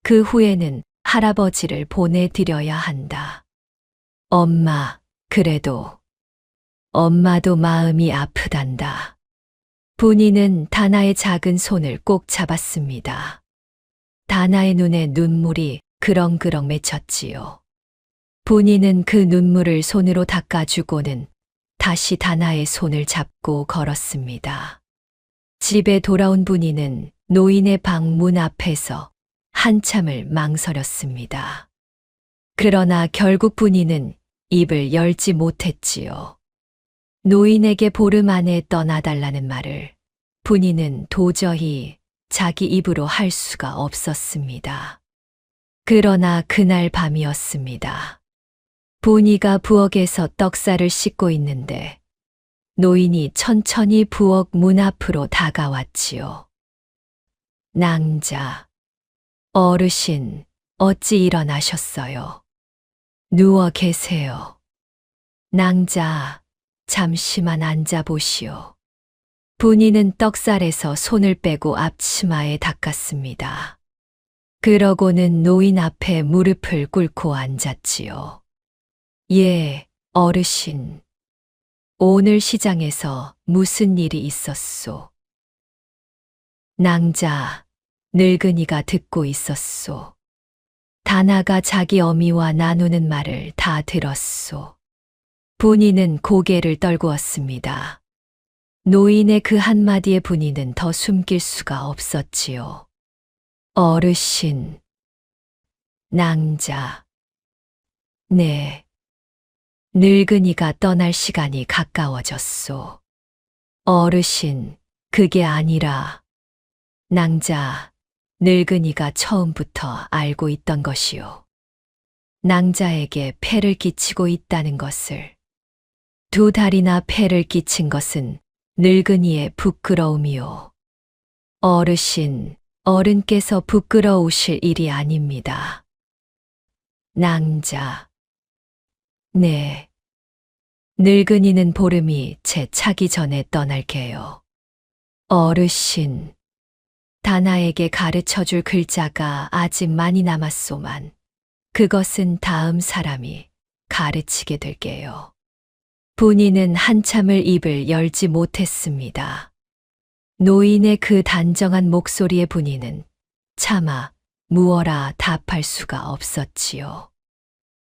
그 후에는 할아버지를 보내드려야 한다. 엄마, 그래도 엄마도 마음이 아프단다. 분이는 다나의 작은 손을 꼭 잡았습니다. 다나의 눈에 눈물이 그렁그렁 맺혔지요. 분이는 그 눈물을 손으로 닦아주고는 다시 다나의 손을 잡고 걸었습니다. 집에 돌아온 분이는 노인의 방 문 앞에서 한참을 망설였습니다. 그러나 결국 분이는 입을 열지 못했지요. 노인에게 보름 안에 떠나달라는 말을 분이는 도저히 자기 입으로 할 수가 없었습니다. 그러나 그날 밤이었습니다. 분이가 부엌에서 떡살을 씻고 있는데 노인이 천천히 부엌 문 앞으로 다가왔지요. 낭자, 어르신, 어찌 일어나셨어요? 누워 계세요. 낭자, 잠시만 앉아보시오. 분이는 떡살에서 손을 빼고 앞치마에 닦았습니다. 그러고는 노인 앞에 무릎을 꿇고 앉았지요. 예, 어르신. 오늘 시장에서 무슨 일이 있었소? 낭자, 늙은이가 듣고 있었소. 다나가 자기 어미와 나누는 말을 다 들었소. 분이는 고개를 떨구었습니다. 노인의 그 한마디의 분이는 더 숨길 수가 없었지요. 어르신. 낭자. 네. 늙은이가 떠날 시간이 가까워졌소. 어르신, 그게 아니라 낭자, 늙은이가 처음부터 알고 있던 것이요. 낭자에게 폐를 끼치고 있다는 것을. 두 달이나 폐를 끼친 것은 늙은이의 부끄러움이요. 어르신, 어른께서 부끄러우실 일이 아닙니다. 낭자. 네. 늙은이는 보름이 채 차기 전에 떠날게요. 어르신. 다나에게 가르쳐 줄 글자가 아직 많이 남았소만 그것은 다음 사람이 가르치게 될게요. 분이는 한참을 입을 열지 못했습니다. 노인의 그 단정한 목소리의 분이는 차마 무어라 답할 수가 없었지요.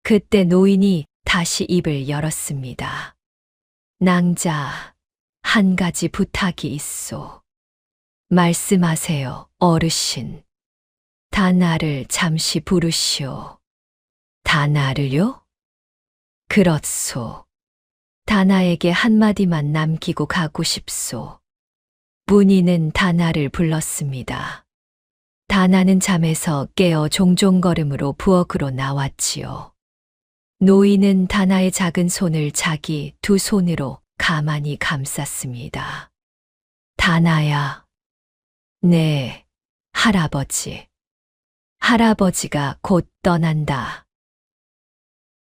그때 노인이 다시 입을 열었습니다. 낭자, 한 가지 부탁이 있소. 말씀하세요, 어르신. 다나를 잠시 부르시오. 다나를요? 그렇소. 다나에게 한마디만 남기고 가고 싶소. 문희는 다나를 불렀습니다. 다나는 잠에서 깨어 종종걸음으로 부엌으로 나왔지요. 노인은 다나의 작은 손을 자기 두 손으로 가만히 감쌌습니다. 다나야. 네, 할아버지. 할아버지가 곧 떠난다.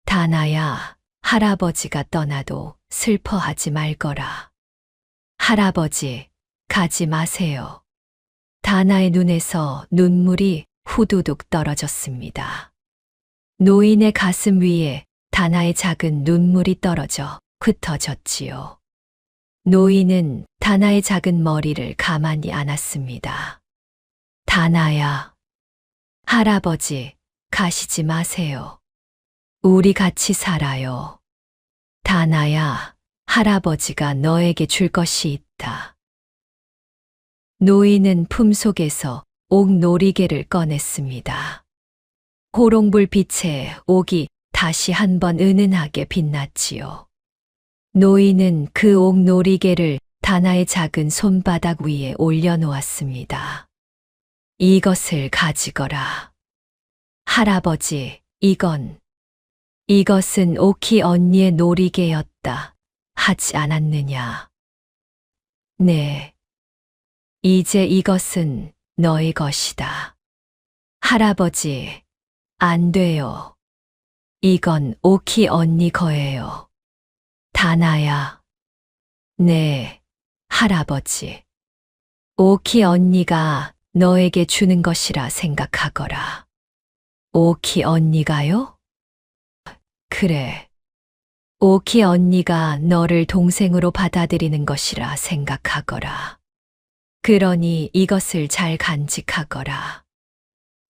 다나야, 할아버지가 떠나도 슬퍼하지 말거라. 할아버지, 가지 마세요. 다나의 눈에서 눈물이 후두둑 떨어졌습니다. 노인의 가슴 위에 다나의 작은 눈물이 떨어져 흩어졌지요. 노인은 다나의 작은 머리를 가만히 안았습니다. 다나야, 할아버지, 가시지 마세요. 우리 같이 살아요. 다나야, 할아버지가 너에게 줄 것이 있다. 노인은 품속에서 옥놀이개를 꺼냈습니다. 호롱불 빛에 옥이 다시 한번 은은하게 빛났지요. 노인은 그 옥놀이개를 다나의 작은 손바닥 위에 올려놓았습니다. 이것을 가지거라. 할아버지, 이것은 오키 언니의 놀이개였다. 하지 않았느냐? 네. 이제 이것은 너의 것이다. 할아버지, 안 돼요. 이건 오키 언니 거예요. 다나야. 네, 할아버지. 오키 언니가 너에게 주는 것이라 생각하거라. 오키 언니가요? 그래. 오키 언니가 너를 동생으로 받아들이는 것이라 생각하거라. 그러니 이것을 잘 간직하거라.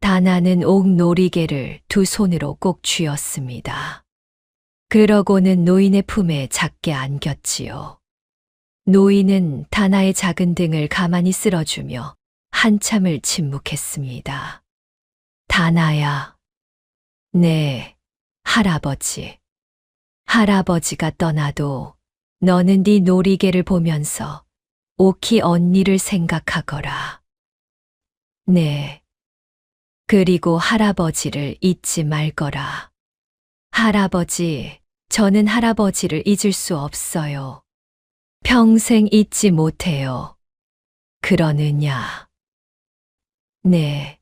다나는 옥놀이개를 두 손으로 꼭 쥐었습니다. 그러고는 노인의 품에 작게 안겼지요. 노인은 다나의 작은 등을 가만히 쓸어주며 한참을 침묵했습니다. 다나야. 네, 할아버지. 할아버지가 떠나도 너는 네 놀이개를 보면서 오키 언니를 생각하거라. 네. 그리고 할아버지를 잊지 말거라. 할아버지, 저는 할아버지를 잊을 수 없어요. 평생 잊지 못해요. 그러느냐? 네.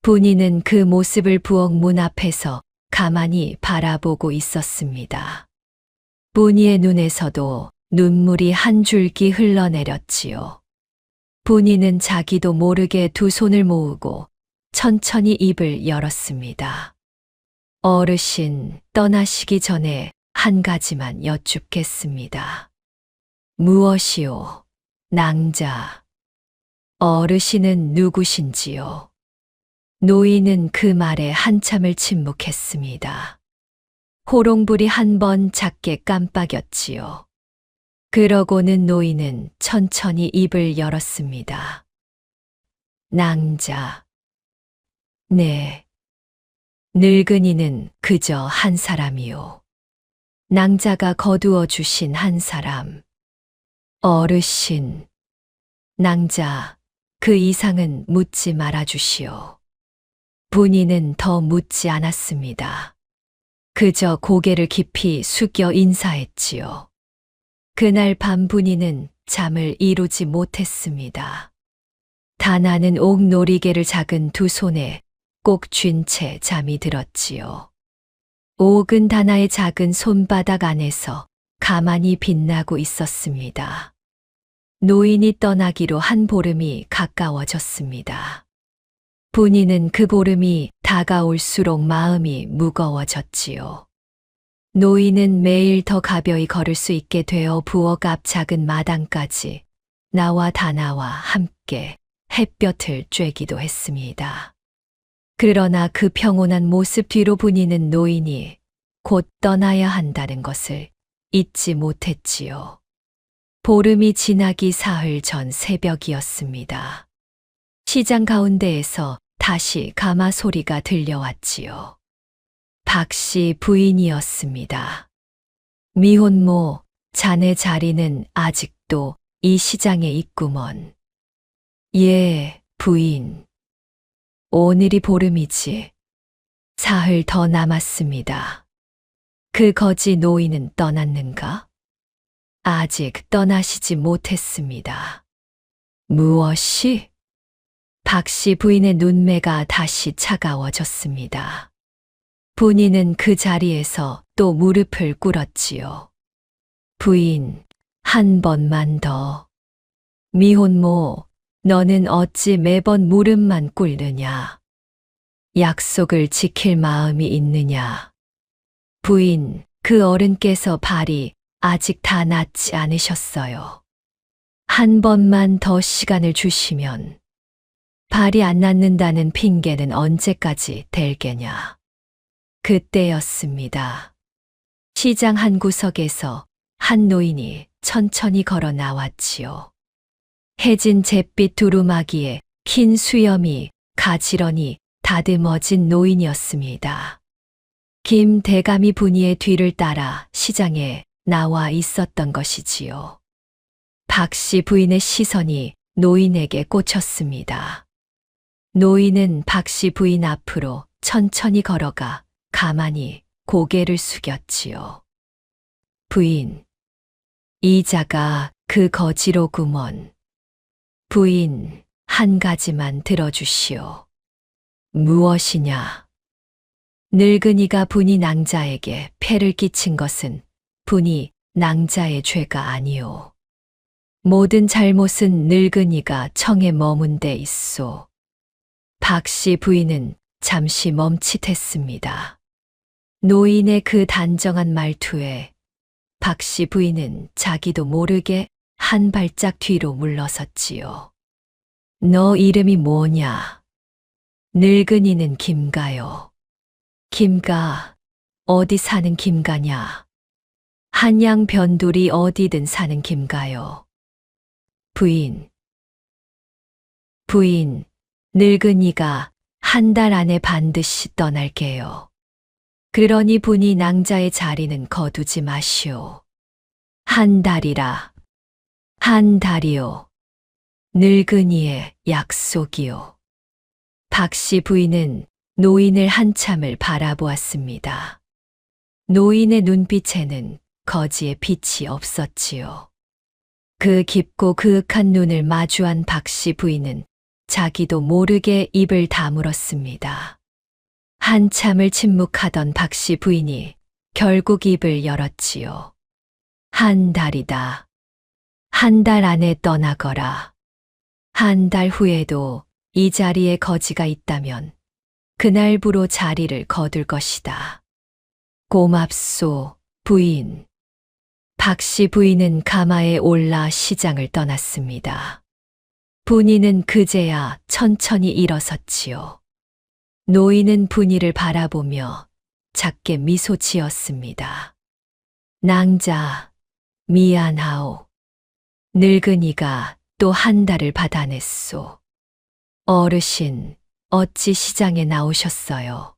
분이는 그 모습을 부엌 문 앞에서 가만히 바라보고 있었습니다. 분이의 눈에서도 눈물이 한 줄기 흘러내렸지요. 분이는 자기도 모르게 두 손을 모으고 천천히 입을 열었습니다. 어르신, 떠나시기 전에 한 가지만 여쭙겠습니다. 무엇이오, 낭자? 어르신은 누구신지요? 노인은 그 말에 한참을 침묵했습니다. 호롱불이 한 번 작게 깜빡였지요. 그러고는 노인은 천천히 입을 열었습니다. 낭자. 네. 늙은이는 그저 한 사람이요. 낭자가 거두어 주신 한 사람. 어르신. 낭자, 그 이상은 묻지 말아 주시오. 분이는 더 묻지 않았습니다. 그저 고개를 깊이 숙여 인사했지요. 그날 밤 분이는 잠을 이루지 못했습니다. 다나는 옥놀이개를 작은 두 손에 꼭 쥔 채 잠이 들었지요. 옥은 다나의 작은 손바닥 안에서 가만히 빛나고 있었습니다. 노인이 떠나기로 한 보름이 가까워졌습니다. 분이는 그 보름이 다가올수록 마음이 무거워졌지요. 노인은 매일 더 가벼이 걸을 수 있게 되어 부엌 앞 작은 마당까지 나와 다나와 함께 햇볕을 쬐기도 했습니다. 그러나 그 평온한 모습 뒤로 분이는 노인이 곧 떠나야 한다는 것을 잊지 못했지요. 보름이 지나기 사흘 전 새벽이었습니다. 시장 가운데에서 다시 가마 소리가 들려왔지요. 박씨 부인이었습니다. 미혼모, 자네 자리는 아직도 이 시장에 있구먼. 예, 부인. 오늘이 보름이지. 사흘 더 남았습니다. 그 거지 노인은 떠났는가? 아직 떠나시지 못했습니다. 무엇이? 박씨 부인의 눈매가 다시 차가워졌습니다. 분이는 그 자리에서 또 무릎을 꿇었지요. 부인, 한 번만 더. 미혼모, 너는 어찌 매번 무릎만 꿇느냐? 약속을 지킬 마음이 있느냐? 부인, 그 어른께서 발이 아직 다 낫지 않으셨어요. 한 번만 더 시간을 주시면 발이 안 낫는다는 핑계는 언제까지 댈 게냐? 그때였습니다. 시장 한 구석에서 한 노인이 천천히 걸어 나왔지요. 해진 잿빛 두루마기에 흰 수염이 가지런히 다듬어진 노인이었습니다. 김 대감이 분이의 뒤를 따라 시장에 나와 있었던 것이지요. 박씨 부인의 시선이 노인에게 꽂혔습니다. 노인은 박씨 부인 앞으로 천천히 걸어가 가만히 고개를 숙였지요. 부인, 이자가 그 거지로구먼. 부인, 한 가지만 들어주시오. 무엇이냐? 늙은이가 분이 낭자에게 폐를 끼친 것은 분이 낭자의 죄가 아니오. 모든 잘못은 늙은이가 청에 머문 데 있소. 박씨 부인은 잠시 멈칫했습니다. 노인의 그 단정한 말투에 박씨 부인은 자기도 모르게 한 발짝 뒤로 물러섰지요. 너 이름이 뭐냐? 늙은이는 김가요. 김가, 어디 사는 김가냐? 한양 변두리 어디든 사는 김가요. 부인, 늙은이가 한 달 안에 반드시 떠날게요. 그러니 분이 낭자의 자리는 거두지 마시오. 한 달이라. 한 달이요. 늙은이의 약속이요. 박씨 부인은 노인을 한참을 바라보았습니다. 노인의 눈빛에는 거지의 빛이 없었지요. 그 깊고 그윽한 눈을 마주한 박씨 부인은 자기도 모르게 입을 다물었습니다. 한참을 침묵하던 박씨 부인이 결국 입을 열었지요. 한 달이다. 한 달 안에 떠나거라. 한 달 후에도 이 자리에 거지가 있다면 그날부로 자리를 거둘 것이다. 고맙소, 부인. 박씨 부인은 가마에 올라 시장을 떠났습니다. 분이는 그제야 천천히 일어섰지요. 노인은 분이를 바라보며 작게 미소 지었습니다. 낭자, 미안하오. 늙은이가 또 한 달을 받아냈소. 어르신, 어찌 시장에 나오셨어요?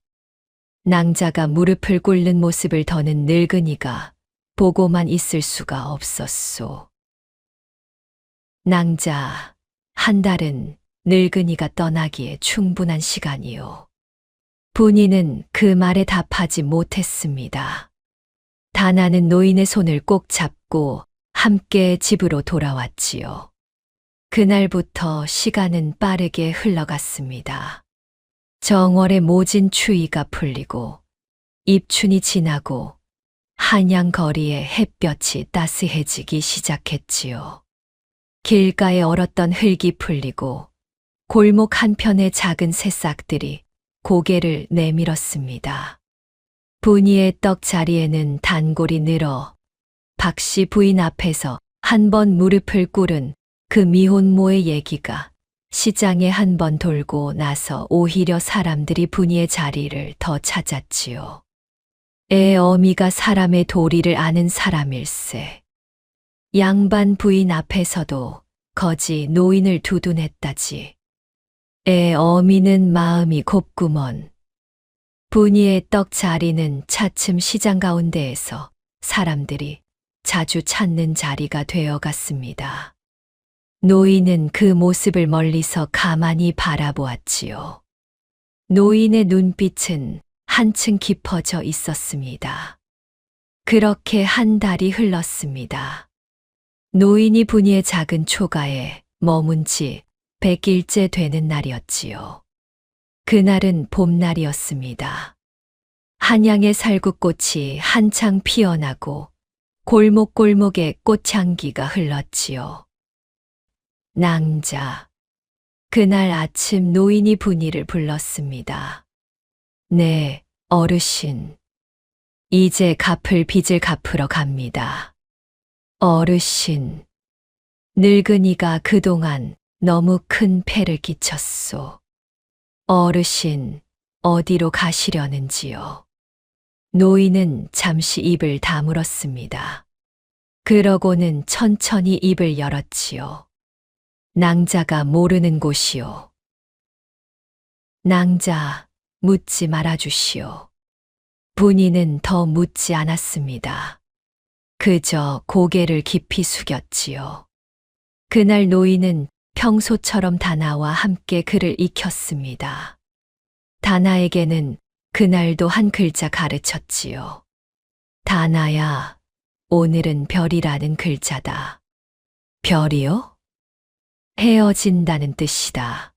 낭자가 무릎을 꿇는 모습을 더는 늙은이가 보고만 있을 수가 없었소. 낭자, 한 달은 늙은이가 떠나기에 충분한 시간이요. 분이는 그 말에 답하지 못했습니다. 다나는 노인의 손을 꼭 잡고 함께 집으로 돌아왔지요. 그날부터 시간은 빠르게 흘러갔습니다. 정월의 모진 추위가 풀리고 입춘이 지나고 한양 거리에 햇볕이 따스해지기 시작했지요. 길가에 얼었던 흙이 풀리고 골목 한편의 작은 새싹들이 고개를 내밀었습니다. 분이의 떡 자리에는 단골이 늘어 박씨 부인 앞에서 한 번 무릎을 꿇은 그 미혼모의 얘기가 시장에 한 번 돌고 나서 오히려 사람들이 분이의 자리를 더 찾았지요. 애 어미가 사람의 도리를 아는 사람일세. 양반 부인 앞에서도 거지 노인을 두둔했다지. 애 어미는 마음이 곱구먼. 분이의 떡 자리는 차츰 시장 가운데에서 사람들이 자주 찾는 자리가 되어갔습니다. 노인은 그 모습을 멀리서 가만히 바라보았지요. 노인의 눈빛은 한층 깊어져 있었습니다. 그렇게 한 달이 흘렀습니다. 노인이 분이의 작은 초가에 머문 지 100일째 되는 날이었지요. 그날은 봄날이었습니다. 한양의 살구꽃이 한창 피어나고 골목골목에 꽃향기가 흘렀지요. 낭자. 그날 아침 노인이 분이를 불렀습니다. 네, 어르신. 이제 갚을 빚을 갚으러 갑니다. 어르신. 늙은이가 그동안 너무 큰 폐를 끼쳤소. 어르신, 어디로 가시려는지요? 노인은 잠시 입을 다물었습니다. 그러고는 천천히 입을 열었지요. 낭자가 모르는 곳이요. 낭자, 묻지 말아주시오. 분이는 더 묻지 않았습니다. 그저 고개를 깊이 숙였지요. 그날 노인은 평소처럼 다나와 함께 글을 익혔습니다. 다나에게는 그날도 한 글자 가르쳤지요. 다나야, 오늘은 별이라는 글자다. 별이요? 헤어진다는 뜻이다.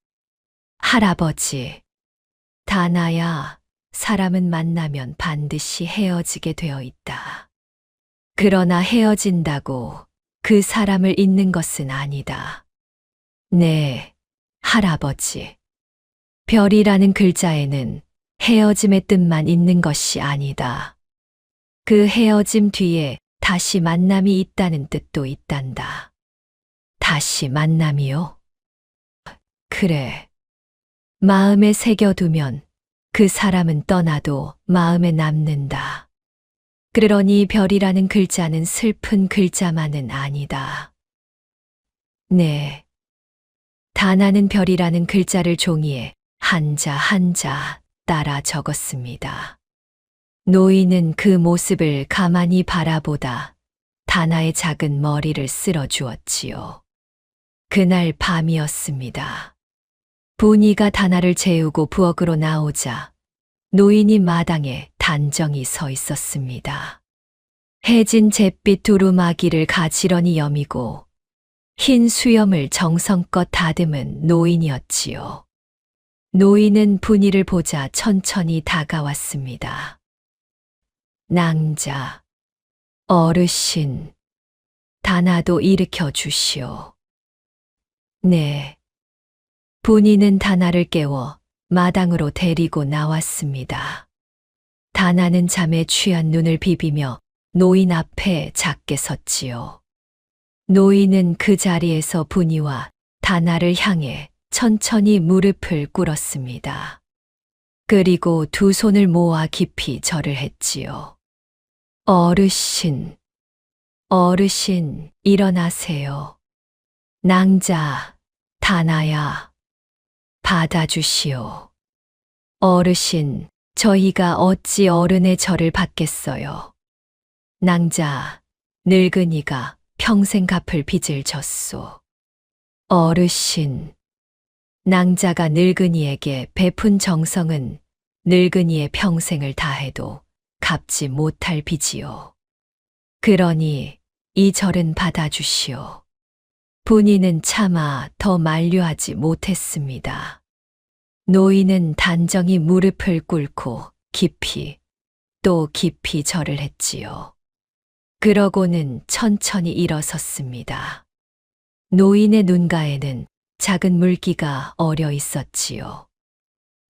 할아버지, 다나야, 사람은 만나면 반드시 헤어지게 되어 있다. 그러나 헤어진다고 그 사람을 잊는 것은 아니다. 네, 할아버지. 별이라는 글자에는 헤어짐의 뜻만 있는 것이 아니다. 그 헤어짐 뒤에 다시 만남이 있다는 뜻도 있단다. 다시 만남이요? 그래. 마음에 새겨두면 그 사람은 떠나도 마음에 남는다. 그러니 별이라는 글자는 슬픈 글자만은 아니다. 네. 다나는 별이라는 글자를 종이에 한자 한자 따라 적었습니다. 노인은 그 모습을 가만히 바라보다 다나의 작은 머리를 쓸어 주었지요. 그날 밤이었습니다. 분이가 다나를 재우고 부엌으로 나오자 노인이 마당에 단정히 서 있었습니다. 해진 잿빛 두루마기를 가지런히 여미고 흰 수염을 정성껏 다듬은 노인이었지요. 노인은 분이를 보자 천천히 다가왔습니다. 낭자, 어르신, 다나도 일으켜 주시오. 네. 분이는 다나를 깨워 마당으로 데리고 나왔습니다. 다나는 잠에 취한 눈을 비비며 노인 앞에 작게 섰지요. 노인은 그 자리에서 분이와 다나를 향해 천천히 무릎을 꿇었습니다. 그리고 두 손을 모아 깊이 절을 했지요. 어르신, 어르신, 일어나세요. 낭자, 다나야, 받아주시오. 어르신, 저희가 어찌 어른의 절을 받겠어요. 낭자, 늙은이가 평생 갚을 빚을 졌소. 어르신, 낭자가 늙은이에게 베푼 정성은 늙은이의 평생을 다해도 갚지 못할 빚이요. 그러니 이 절은 받아주시오. 분이는 차마 더 만류하지 못했습니다. 노인은 단정히 무릎을 꿇고 깊이 또 깊이 절을 했지요. 그러고는 천천히 일어섰습니다. 노인의 눈가에는 작은 물기가 어려 있었지요.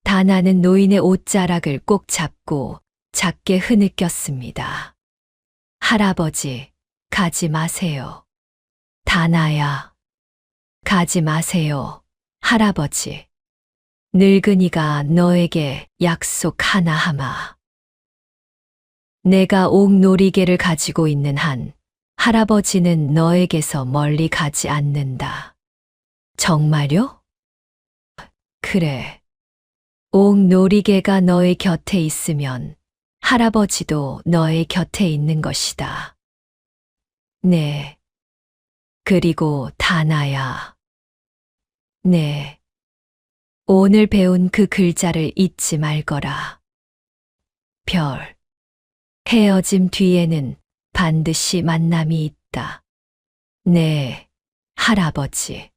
다나는 노인의 옷자락을 꼭 잡고 작게 흐느꼈습니다. 할아버지, 가지 마세요. 다나야, 가지 마세요, 할아버지. 늙은이가 너에게 약속 하나 하마. 내가 옥놀이개를 가지고 있는 한 할아버지는 너에게서 멀리 가지 않는다. 정말요? 그래. 옥놀이개가 너의 곁에 있으면 할아버지도 너의 곁에 있는 것이다. 네. 그리고 다나야. 네. 오늘 배운 그 글자를 잊지 말거라. 별. 헤어짐 뒤에는 반드시 만남이 있다. 네, 할아버지.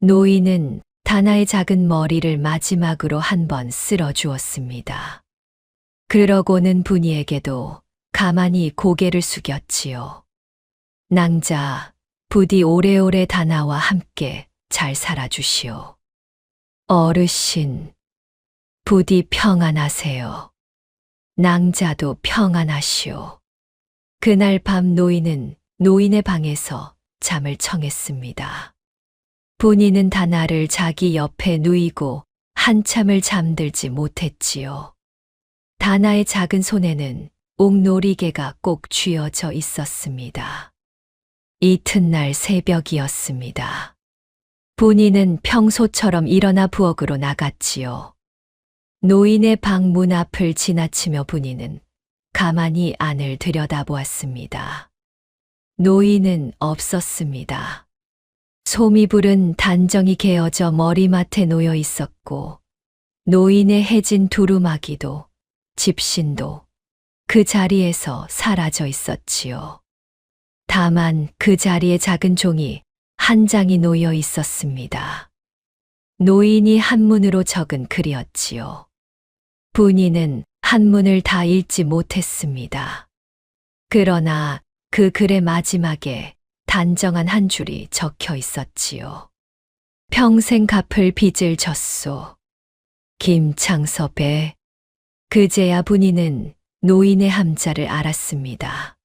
노인은 다나의 작은 머리를 마지막으로 한 번 쓸어 주었습니다. 그러고는 분이에게도 가만히 고개를 숙였지요. 낭자, 부디 오래오래 다나와 함께 잘 살아주시오. 어르신, 부디 평안하세요. 낭자도 평안하시오. 그날 밤 노인은 노인의 방에서 잠을 청했습니다. 분이는 다나를 자기 옆에 누이고 한참을 잠들지 못했지요. 다나의 작은 손에는 옥놀이개가 꼭 쥐어져 있었습니다. 이튿날 새벽이었습니다. 분이는 평소처럼 일어나 부엌으로 나갔지요. 노인의 방 문 앞을 지나치며 분이는 가만히 안을 들여다보았습니다. 노인은 없었습니다. 소미불은 단정히 개어져 머리맡에 놓여 있었고 노인의 해진 두루마기도 집신도 그 자리에서 사라져 있었지요. 다만 그 자리에 작은 종이 한 장이 놓여 있었습니다. 노인이 한문으로 적은 글이었지요. 분이는 한문을 다 읽지 못했습니다. 그러나 그 글의 마지막에 단정한 한 줄이 적혀 있었지요. 평생 갚을 빚을 졌소. 김창섭에. 그제야 분이는 노인의 함자를 알았습니다.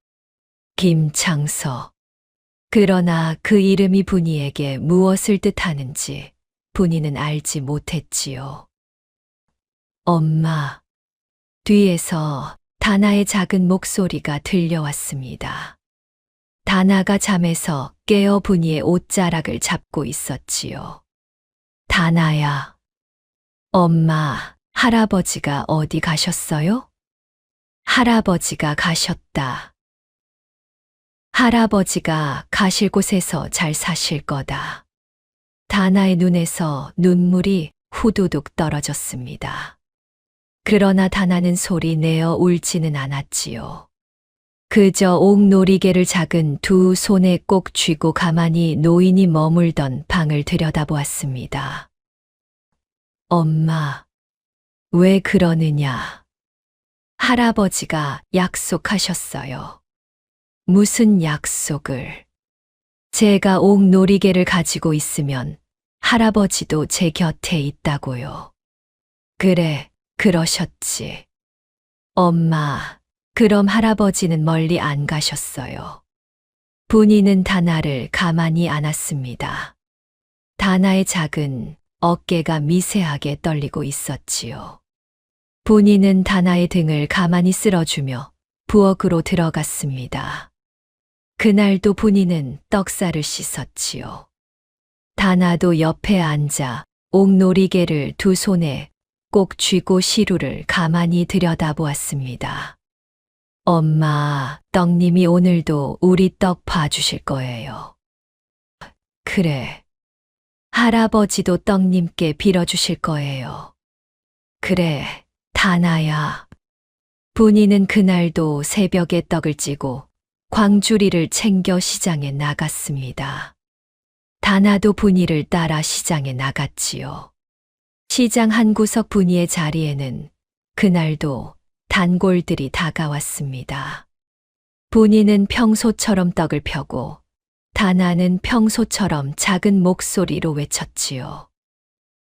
김창섭. 그러나 그 이름이 분이에게 무엇을 뜻하는지 분이는 알지 못했지요. 엄마. 뒤에서 다나의 작은 목소리가 들려왔습니다. 다나가 잠에서 깨어 분이의 옷자락을 잡고 있었지요. 다나야. 엄마, 할아버지가 어디 가셨어요? 할아버지가 가셨다. 할아버지가 가실 곳에서 잘 사실 거다. 다나의 눈에서 눈물이 후두둑 떨어졌습니다. 그러나 다나는 소리 내어 울지는 않았지요. 그저 옥놀이개를 작은 두 손에 꼭 쥐고 가만히 노인이 머물던 방을 들여다보았습니다. 엄마, 왜 그러느냐? 할아버지가 약속하셨어요. 무슨 약속을? 제가 옥놀이개를 가지고 있으면 할아버지도 제 곁에 있다고요. 그래, 그러셨지. 엄마, 그럼 할아버지는 멀리 안 가셨어요. 분이는 다나를 가만히 안았습니다. 다나의 작은 어깨가 미세하게 떨리고 있었지요. 분이는 다나의 등을 가만히 쓸어주며 부엌으로 들어갔습니다. 그날도 분이는 떡살을 씻었지요. 다나도 옆에 앉아 옥놀이개를 두 손에 꼭 쥐고 시루를 가만히 들여다보았습니다. 엄마, 떡님이 오늘도 우리 떡 봐주실 거예요. 그래. 할아버지도 떡님께 빌어주실 거예요. 그래, 다나야. 분이는 그날도 새벽에 떡을 찌고 광주리를 챙겨 시장에 나갔습니다. 다나도 분이를 따라 시장에 나갔지요. 시장 한 구석 분이의 자리에는 그날도 단골들이 다가왔습니다. 분이는 평소처럼 떡을 펴고 다나는 평소처럼 작은 목소리로 외쳤지요.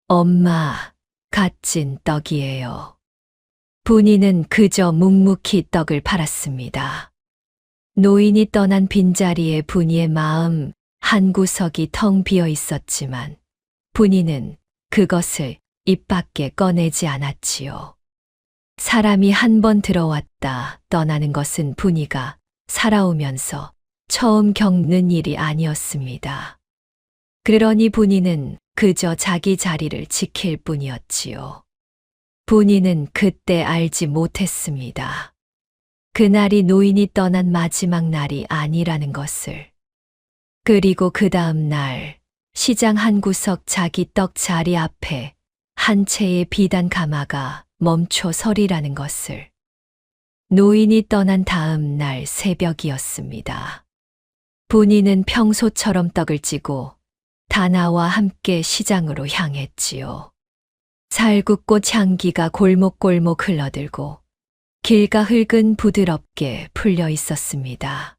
엄마, 갓 찐 떡이에요. 분이는 그저 묵묵히 떡을 팔았습니다. 노인이 떠난 빈자리에 분이의 마음 한 구석이 텅 비어 있었지만 분이는 그것을 입 밖에 꺼내지 않았지요. 사람이 한 번 들어왔다 떠나는 것은 분이가 살아오면서 처음 겪는 일이 아니었습니다. 그러니 분이는 그저 자기 자리를 지킬 뿐이었지요. 분이는 그때 알지 못했습니다. 그날이 노인이 떠난 마지막 날이 아니라는 것을. 그리고 그 다음 날 시장 한 구석 자기 떡 자리 앞에 한 채의 비단 가마가 멈춰 서리라는 것을. 노인이 떠난 다음 날 새벽이었습니다. 분이는 평소처럼 떡을 찌고 다나와 함께 시장으로 향했지요. 살구꽃 향기가 골목골목 흘러들고 길가흙은 부드럽게 풀려 있었습니다.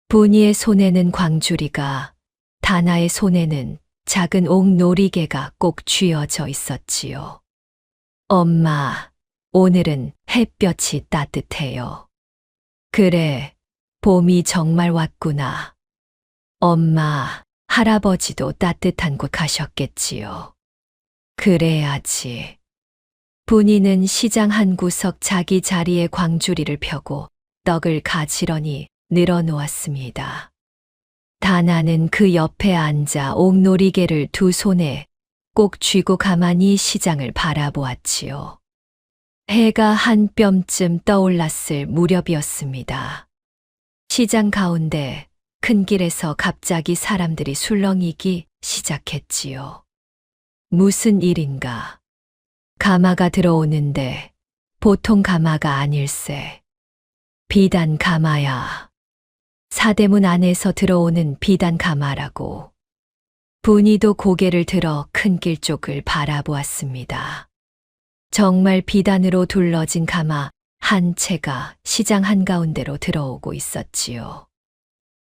분이의 손에는 광주리가, 다나의 손에는 작은 옥놀이개가 꼭 쥐어져 있었지요. 엄마, 오늘은 햇볕이 따뜻해요. 그래, 봄이 정말 왔구나. 엄마, 할아버지도 따뜻한 곳 가셨겠지요. 그래야지. 분이는 시장 한 구석 자기 자리에 광주리를 펴고 떡을 가지런히 늘어놓았습니다. 다나는 그 옆에 앉아 옥놀이개를 두 손에 꼭 쥐고 가만히 시장을 바라보았지요. 해가 한 뼘쯤 떠올랐을 무렵이었습니다. 시장 가운데 큰 길에서 갑자기 사람들이 술렁이기 시작했지요. 무슨 일인가? 가마가 들어오는데 보통 가마가 아닐세. 비단 가마야. 사대문 안에서 들어오는 비단 가마라고. 분이도 고개를 들어 큰 길 쪽을 바라보았습니다. 정말 비단으로 둘러진 가마 한 채가 시장 한가운데로 들어오고 있었지요.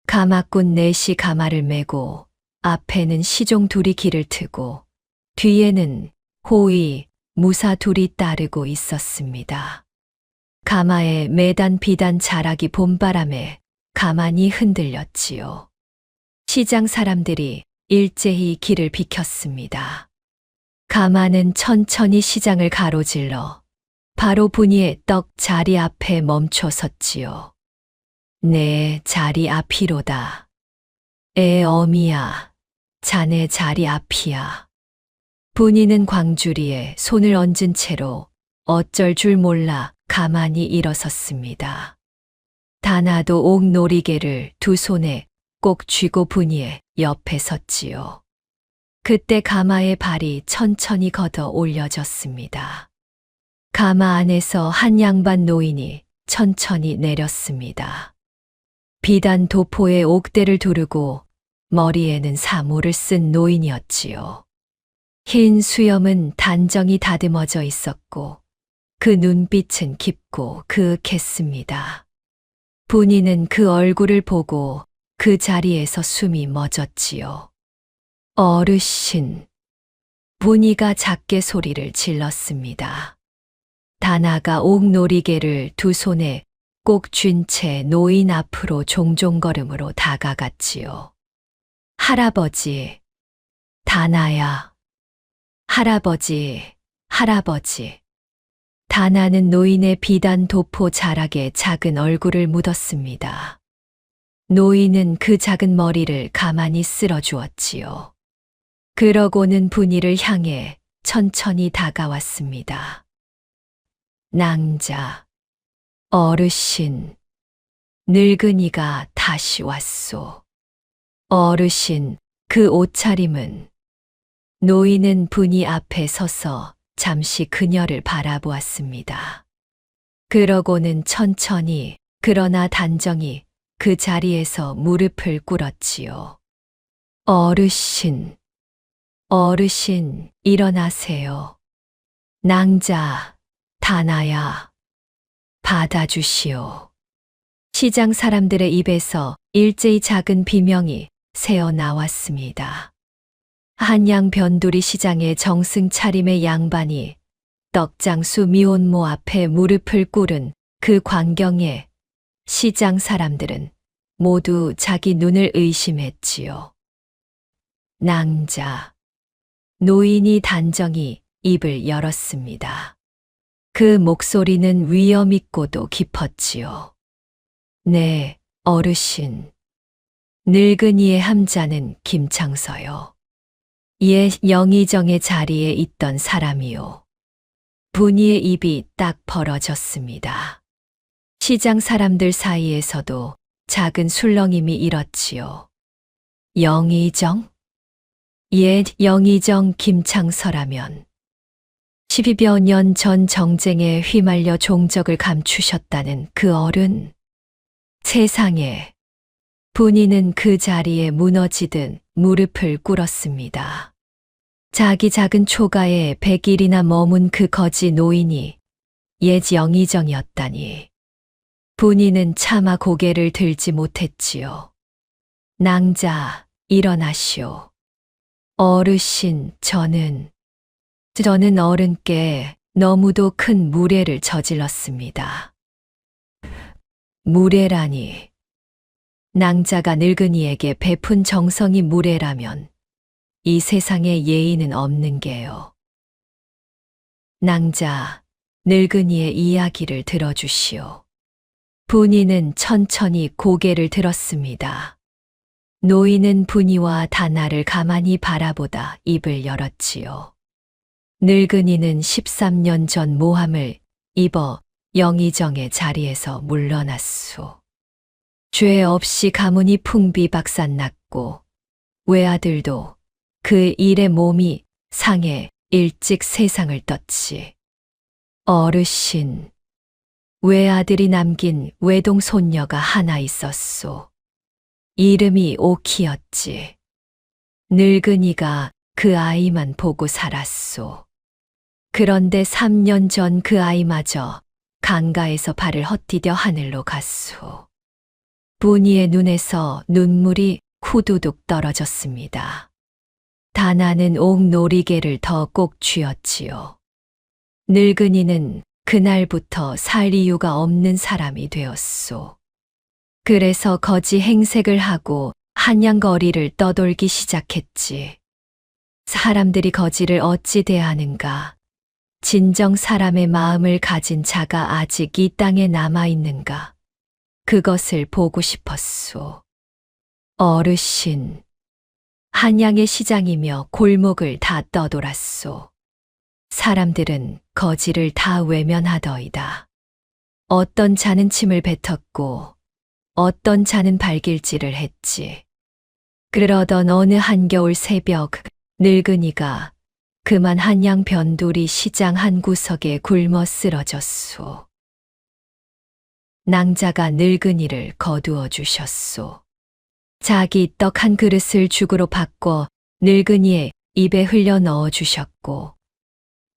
가마꾼 넷이 가마를 메고 앞에는 시종 둘이 길을 트고 뒤에는 호위, 무사 둘이 따르고 있었습니다. 가마에 매단 비단 자락이 봄바람에 가만히 흔들렸지요. 시장 사람들이 일제히 길을 비켰습니다. 가마는 천천히 시장을 가로질러 바로 분이의 떡 자리 앞에 멈춰 섰지요. 내 자리 앞이로다. 어미야, 자네 자리 앞이야. 분이는 광주리에 손을 얹은 채로 어쩔 줄 몰라 가만히 일어섰습니다. 다나도 옥놀이개를 두 손에 꼭 쥐고 분이의 옆에 섰지요. 그때 가마의 발이 천천히 걷어 올려졌습니다. 가마 안에서 한 양반 노인이 천천히 내렸습니다. 비단 도포에 옥대를 두르고 머리에는 사모를 쓴 노인이었지요. 흰 수염은 단정히 다듬어져 있었고 그 눈빛은 깊고 그윽했습니다. 분이는 그 얼굴을 보고 그 자리에서 숨이 멎었지요. 어르신. 분이가 작게 소리를 질렀습니다. 다나가 옥놀이개를 두 손에 꼭 쥔 채 노인 앞으로 종종걸음으로 다가갔지요. 할아버지. 다나야. 할아버지, 할아버지. 다나는 노인의 비단 도포 자락에 작은 얼굴을 묻었습니다. 노인은 그 작은 머리를 가만히 쓸어 주었지요. 그러고는 분이를 향해 천천히 다가왔습니다. 낭자, 어르신, 늙은이가 다시 왔소. 어르신, 그 옷차림은. 노인은 분이 앞에 서서 잠시 그녀를 바라보았습니다. 그러고는 천천히 그러나 단정히 그 자리에서 무릎을 꿇었지요. 어르신, 어르신, 일어나세요. 낭자, 다나야, 받아주시오. 시장 사람들의 입에서 일제히 작은 비명이 새어 나왔습니다. 한양 변두리 시장의 정승 차림의 양반이 떡장수 미혼모 앞에 무릎을 꿇은 그 광경에 시장 사람들은 모두 자기 눈을 의심했지요. 낭자, 노인이 단정히 입을 열었습니다. 그 목소리는 위엄 있고도 깊었지요. 네, 어르신. 늙은이의 함자는 김창서요. 옛 영의정의 자리에 있던 사람이요. 분이의 입이 딱 벌어졌습니다. 시장 사람들 사이에서도 작은 술렁임이 일었지요. 영의정? 옛 영의정 김창서라면 12여 년 전 정쟁에 휘말려 종적을 감추셨다는 그 어른. 세상에. 분이는 그 자리에 무너지듯 무릎을 꿇었습니다. 자기 작은 초가에 100일이나 머문 그 거지 노인이 옛 영의정이었다니. 분이는 차마 고개를 들지 못했지요. 낭자, 일어나시오. 어르신, 저는 어른께 너무도 큰 무례를 저질렀습니다. 무례라니. 낭자가 늙은이에게 베푼 정성이 무례라면 이 세상에 예의는 없는 게요. 낭자, 늙은이의 이야기를 들어주시오. 분이는 천천히 고개를 들었습니다. 노인은 분이와 다나를 가만히 바라보다 입을 열었지요. 늙은이는 13년 전 모함을 입어 영의정의 자리에서 물러났소. 죄 없이 가문이 풍비박산났고 외아들도 그 일의 몸이 상해 일찍 세상을 떴지. 어르신, 외아들이 남긴 외동 손녀가 하나 있었소. 이름이 오키였지. 늙은이가 그 아이만 보고 살았소. 그런데 3년 전 그 아이마저 강가에서 발을 헛디뎌 하늘로 갔소. 분이의 눈에서 눈물이 후두둑 떨어졌습니다. 다나는 옥놀이개를 더 꼭 쥐었지요. 늙은이는 그날부터 살 이유가 없는 사람이 되었소. 그래서 거지 행색을 하고 한양거리를 떠돌기 시작했지. 사람들이 거지를 어찌 대하는가? 진정 사람의 마음을 가진 자가 아직 이 땅에 남아있는가? 그것을 보고 싶었소. 어르신, 한양의 시장이며 골목을 다 떠돌았소. 사람들은 거지를 다 외면하더이다. 어떤 자는 침을 뱉었고 어떤 자는 발길질을 했지. 그러던 어느 한겨울 새벽 늙은이가 그만 한양 변두리 시장 한 구석에 굶어 쓰러졌소. 낭자가 늙은이를 거두어 주셨소. 자기 떡 한 그릇을 죽으로 바꿔 늙은이의 입에 흘려 넣어 주셨고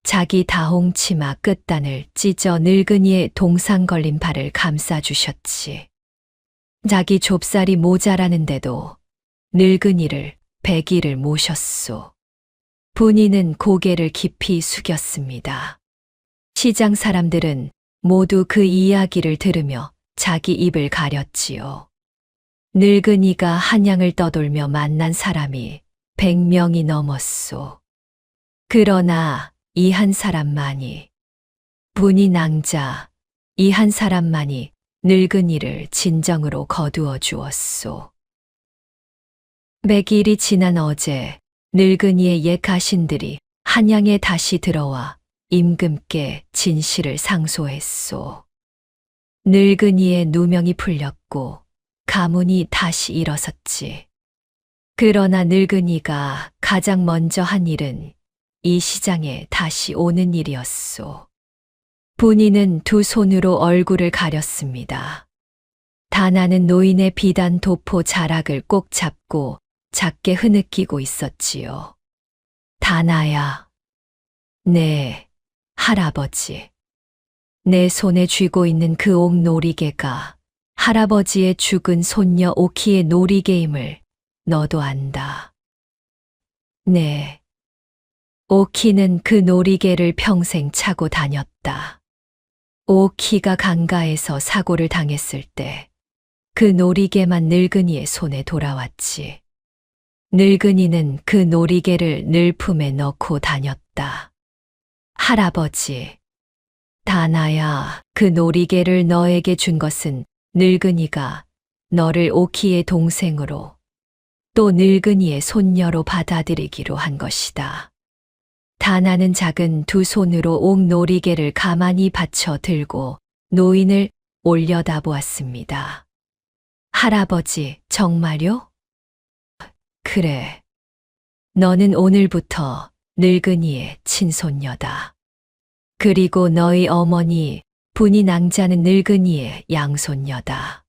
자기 다홍 치마 끝단을 찢어 늙은이의 동상 걸린 발을 감싸 주셨지. 자기 좁쌀이 모자라는데도 늙은이를 100일을 모셨소. 분이는 고개를 깊이 숙였습니다. 시장 사람들은 모두 그 이야기를 들으며 자기 입을 가렸지요. 늙은이가 한양을 떠돌며 만난 사람이 100명이 넘었소. 그러나 이 한 사람만이, 분이 낭자, 이 한 사람만이 늙은이를 진정으로 거두어 주었소. 100일이 지난 어제 늙은이의 옛 가신들이 한양에 다시 들어와 임금께 진실을 상소했소. 늙은이의 누명이 풀렸고 가문이 다시 일어섰지. 그러나 늙은이가 가장 먼저 한 일은 이 시장에 다시 오는 일이었소. 분이는 두 손으로 얼굴을 가렸습니다. 다나는 노인의 비단 도포 자락을 꼭 잡고 작게 흐느끼고 있었지요. 다나야. 네, 할아버지. 내 손에 쥐고 있는 그 옥 놀이개가 할아버지의 죽은 손녀 오키의 놀이개임을 너도 안다. 네. 오키는 그 놀이개를 평생 차고 다녔다. 오키가 강가에서 사고를 당했을 때 그 놀이개만 늙은이의 손에 돌아왔지. 늙은이는 그 놀이개를 늘 품에 넣고 다녔다. 할아버지, 다나야, 그 놀이개를 너에게 준 것은 늙은이가 너를 오키의 동생으로 또 늙은이의 손녀로 받아들이기로 한 것이다. 다나는 작은 두 손으로 옥 놀이개를 가만히 받쳐 들고 노인을 올려다보았습니다. 할아버지, 정말요? 그래. 너는 오늘부터 늙은이의 친손녀다. 그리고 너희 어머니 분이 낭자는 늙은이의 양손녀다.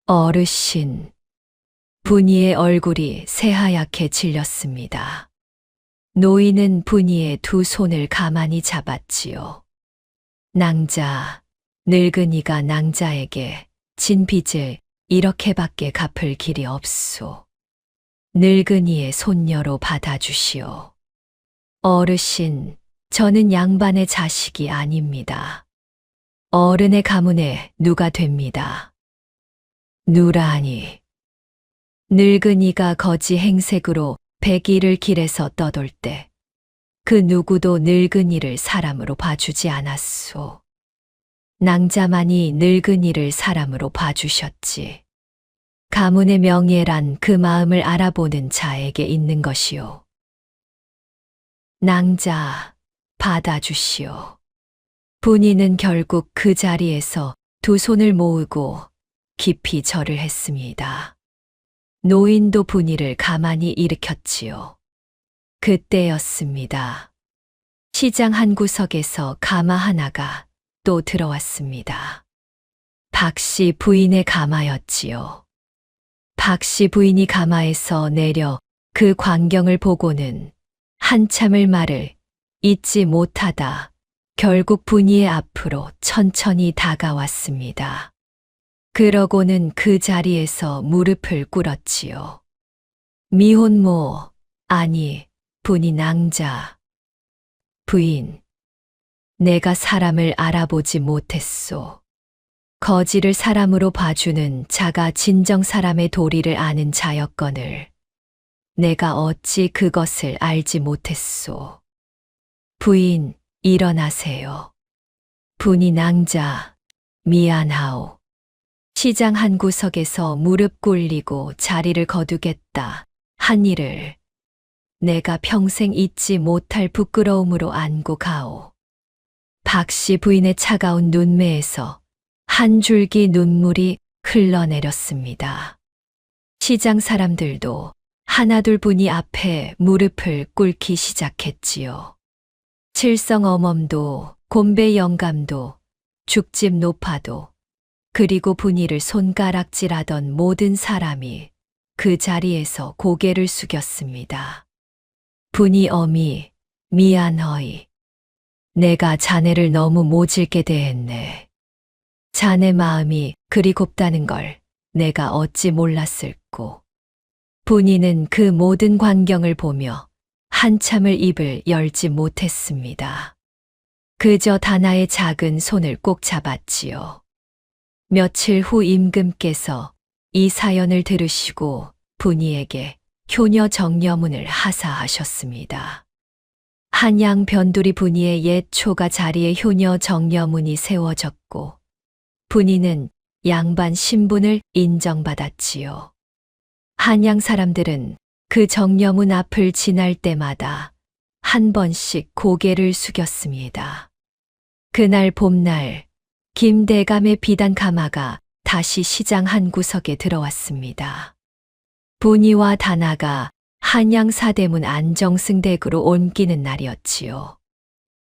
어르신. 분이의 얼굴이 새하얗게 질렸습니다. 노인은 분이의 두 손을 가만히 잡았지요. 낭자, 늙은이가 낭자에게 진 빚을 이렇게밖에 갚을 길이 없소. 늙은이의 손녀로 받아주시오. 어르신, 저는 양반의 자식이 아닙니다. 어른의 가문에 누가 됩니다. 누라니. 늙은이가 거지 행색으로 백일을 길에서 떠돌 때 그 누구도 늙은이를 사람으로 봐주지 않았소. 낭자만이 늙은이를 사람으로 봐주셨지. 가문의 명예란 그 마음을 알아보는 자에게 있는 것이오. 낭자, 받아주시오. 분이는 결국 그 자리에서 두 손을 모으고 깊이 절을 했습니다. 노인도 분이를 가만히 일으켰지요. 그때였습니다. 시장 한 구석에서 가마 하나가 또 들어왔습니다. 박씨 부인의 가마였지요. 박씨 부인이 가마에서 내려 그 광경을 보고는 한참을 말을 잇지 못하다 결국 분이의 앞으로 천천히 다가왔습니다. 그러고는 그 자리에서 무릎을 꿇었지요. 미혼모, 아니, 분이 낭자. 부인, 내가 사람을 알아보지 못했소. 거지를 사람으로 봐주는 자가 진정 사람의 도리를 아는 자였거늘 내가 어찌 그것을 알지 못했소. 부인, 일어나세요. 분이 낭자, 미안하오. 시장 한 구석에서 무릎 꿇리고 자리를 거두겠다 한 일을 내가 평생 잊지 못할 부끄러움으로 안고 가오. 박씨 부인의 차가운 눈매에서 한 줄기 눈물이 흘러내렸습니다. 시장 사람들도 하나둘 분이 앞에 무릎을 꿇기 시작했지요. 칠성 어멈도, 곰배 영감도, 죽집 노파도, 그리고 분이를 손가락질하던 모든 사람이 그 자리에서 고개를 숙였습니다. 분이 어미, 미안허이. 내가 자네를 너무 모질게 대했네. 자네 마음이 그리 곱다는 걸 내가 어찌 몰랐을꼬. 분이는 그 모든 광경을 보며 한참을 입을 열지 못했습니다. 그저 다나의 작은 손을 꼭 잡았지요. 며칠 후 임금께서 이 사연을 들으시고 분이에게 효녀 정려문을 하사하셨습니다. 한양 변두리 분이의 옛 초가 자리에 효녀 정려문이 세워졌고 분이는 양반 신분을 인정받았지요. 한양 사람들은 그 정려문 앞을 지날 때마다 한 번씩 고개를 숙였습니다. 그날 봄날 김대감의 비단 가마가 다시 시장 한 구석에 들어왔습니다. 분이와 다나가 한양 사대문 안정승댁으로 옮기는 날이었지요.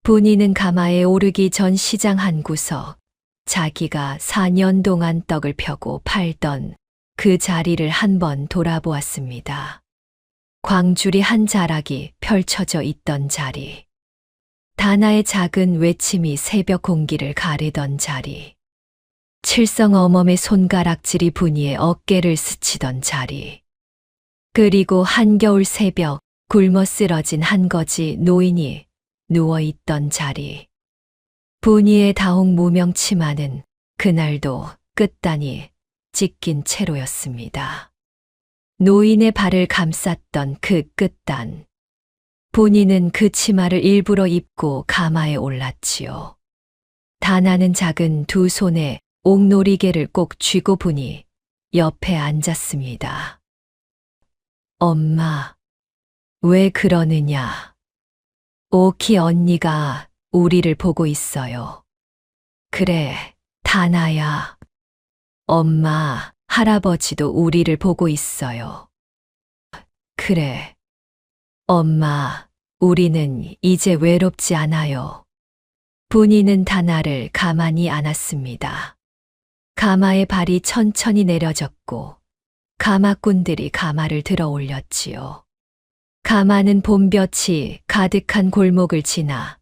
분이는 가마에 오르기 전 시장 한 구석, 자기가 4년 동안 떡을 펴고 팔던 그 자리를 한번 돌아보았습니다. 광줄이 한 자락이 펼쳐져 있던 자리. 다나의 작은 외침이 새벽 공기를 가르던 자리. 칠성 어멈의 손가락질이 분이의 어깨를 스치던 자리. 그리고 한겨울 새벽 굶어 쓰러진 한 거지 노인이 누워있던 자리. 분이의 다홍 무명 치마는 그날도 끝단이 찢긴 채로였습니다. 노인의 발을 감쌌던 그 끝단. 분이는 그 치마를 일부러 입고 가마에 올랐지요. 다나는 작은 두 손에 옥놀이개를 꼭 쥐고 분이 옆에 앉았습니다. 엄마, 왜 그러느냐? 오키 언니가 우리를 보고 있어요. 그래, 다나야. 엄마, 할아버지도 우리를 보고 있어요. 그래. 엄마, 우리는 이제 외롭지 않아요. 분이는 다나를 가만히 안았습니다. 가마의 발이 천천히 내려졌고 가마꾼들이 가마를 들어 올렸지요. 가마는 봄볕이 가득한 골목을 지나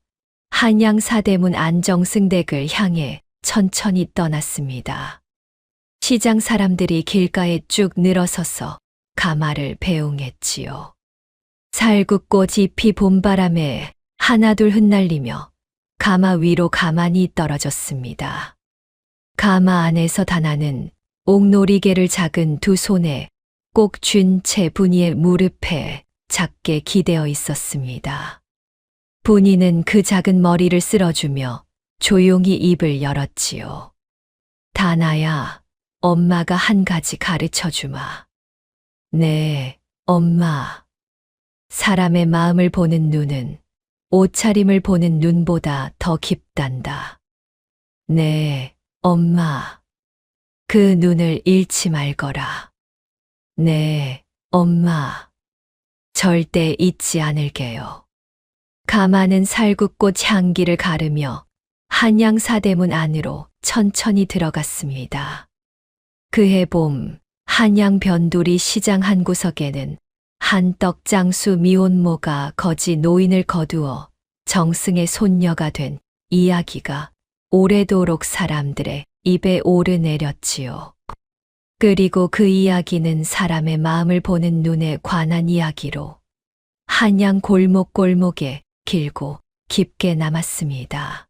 한양 사대문 안정승댁을 향해 천천히 떠났습니다. 시장 사람들이 길가에 쭉 늘어서서 가마를 배웅했지요. 살구꽃 잎이 봄바람에 하나둘 흩날리며 가마 위로 가만히 떨어졌습니다. 가마 안에서 다나는 옥놀이개를 작은 두 손에 꼭 쥔 채 분이의 무릎에 작게 기대어 있었습니다. 분이는 그 작은 머리를 쓸어주며 조용히 입을 열었지요. 다나야, 엄마가 한 가지 가르쳐 주마. 네, 엄마. 사람의 마음을 보는 눈은 옷차림을 보는 눈보다 더 깊단다. 네, 엄마. 그 눈을 잃지 말거라. 네, 엄마. 절대 잊지 않을게요. 가마는 살구꽃 향기를 가르며 한양 사대문 안으로 천천히 들어갔습니다. 그해 봄, 한양 변두리 시장 한 구석에는 한떡 장수 미혼모가 거지 노인을 거두어 정승의 손녀가 된 이야기가 오래도록 사람들의 입에 오르내렸지요. 그리고 그 이야기는 사람의 마음을 보는 눈에 관한 이야기로 한양 골목골목에 길고 깊게 남았습니다.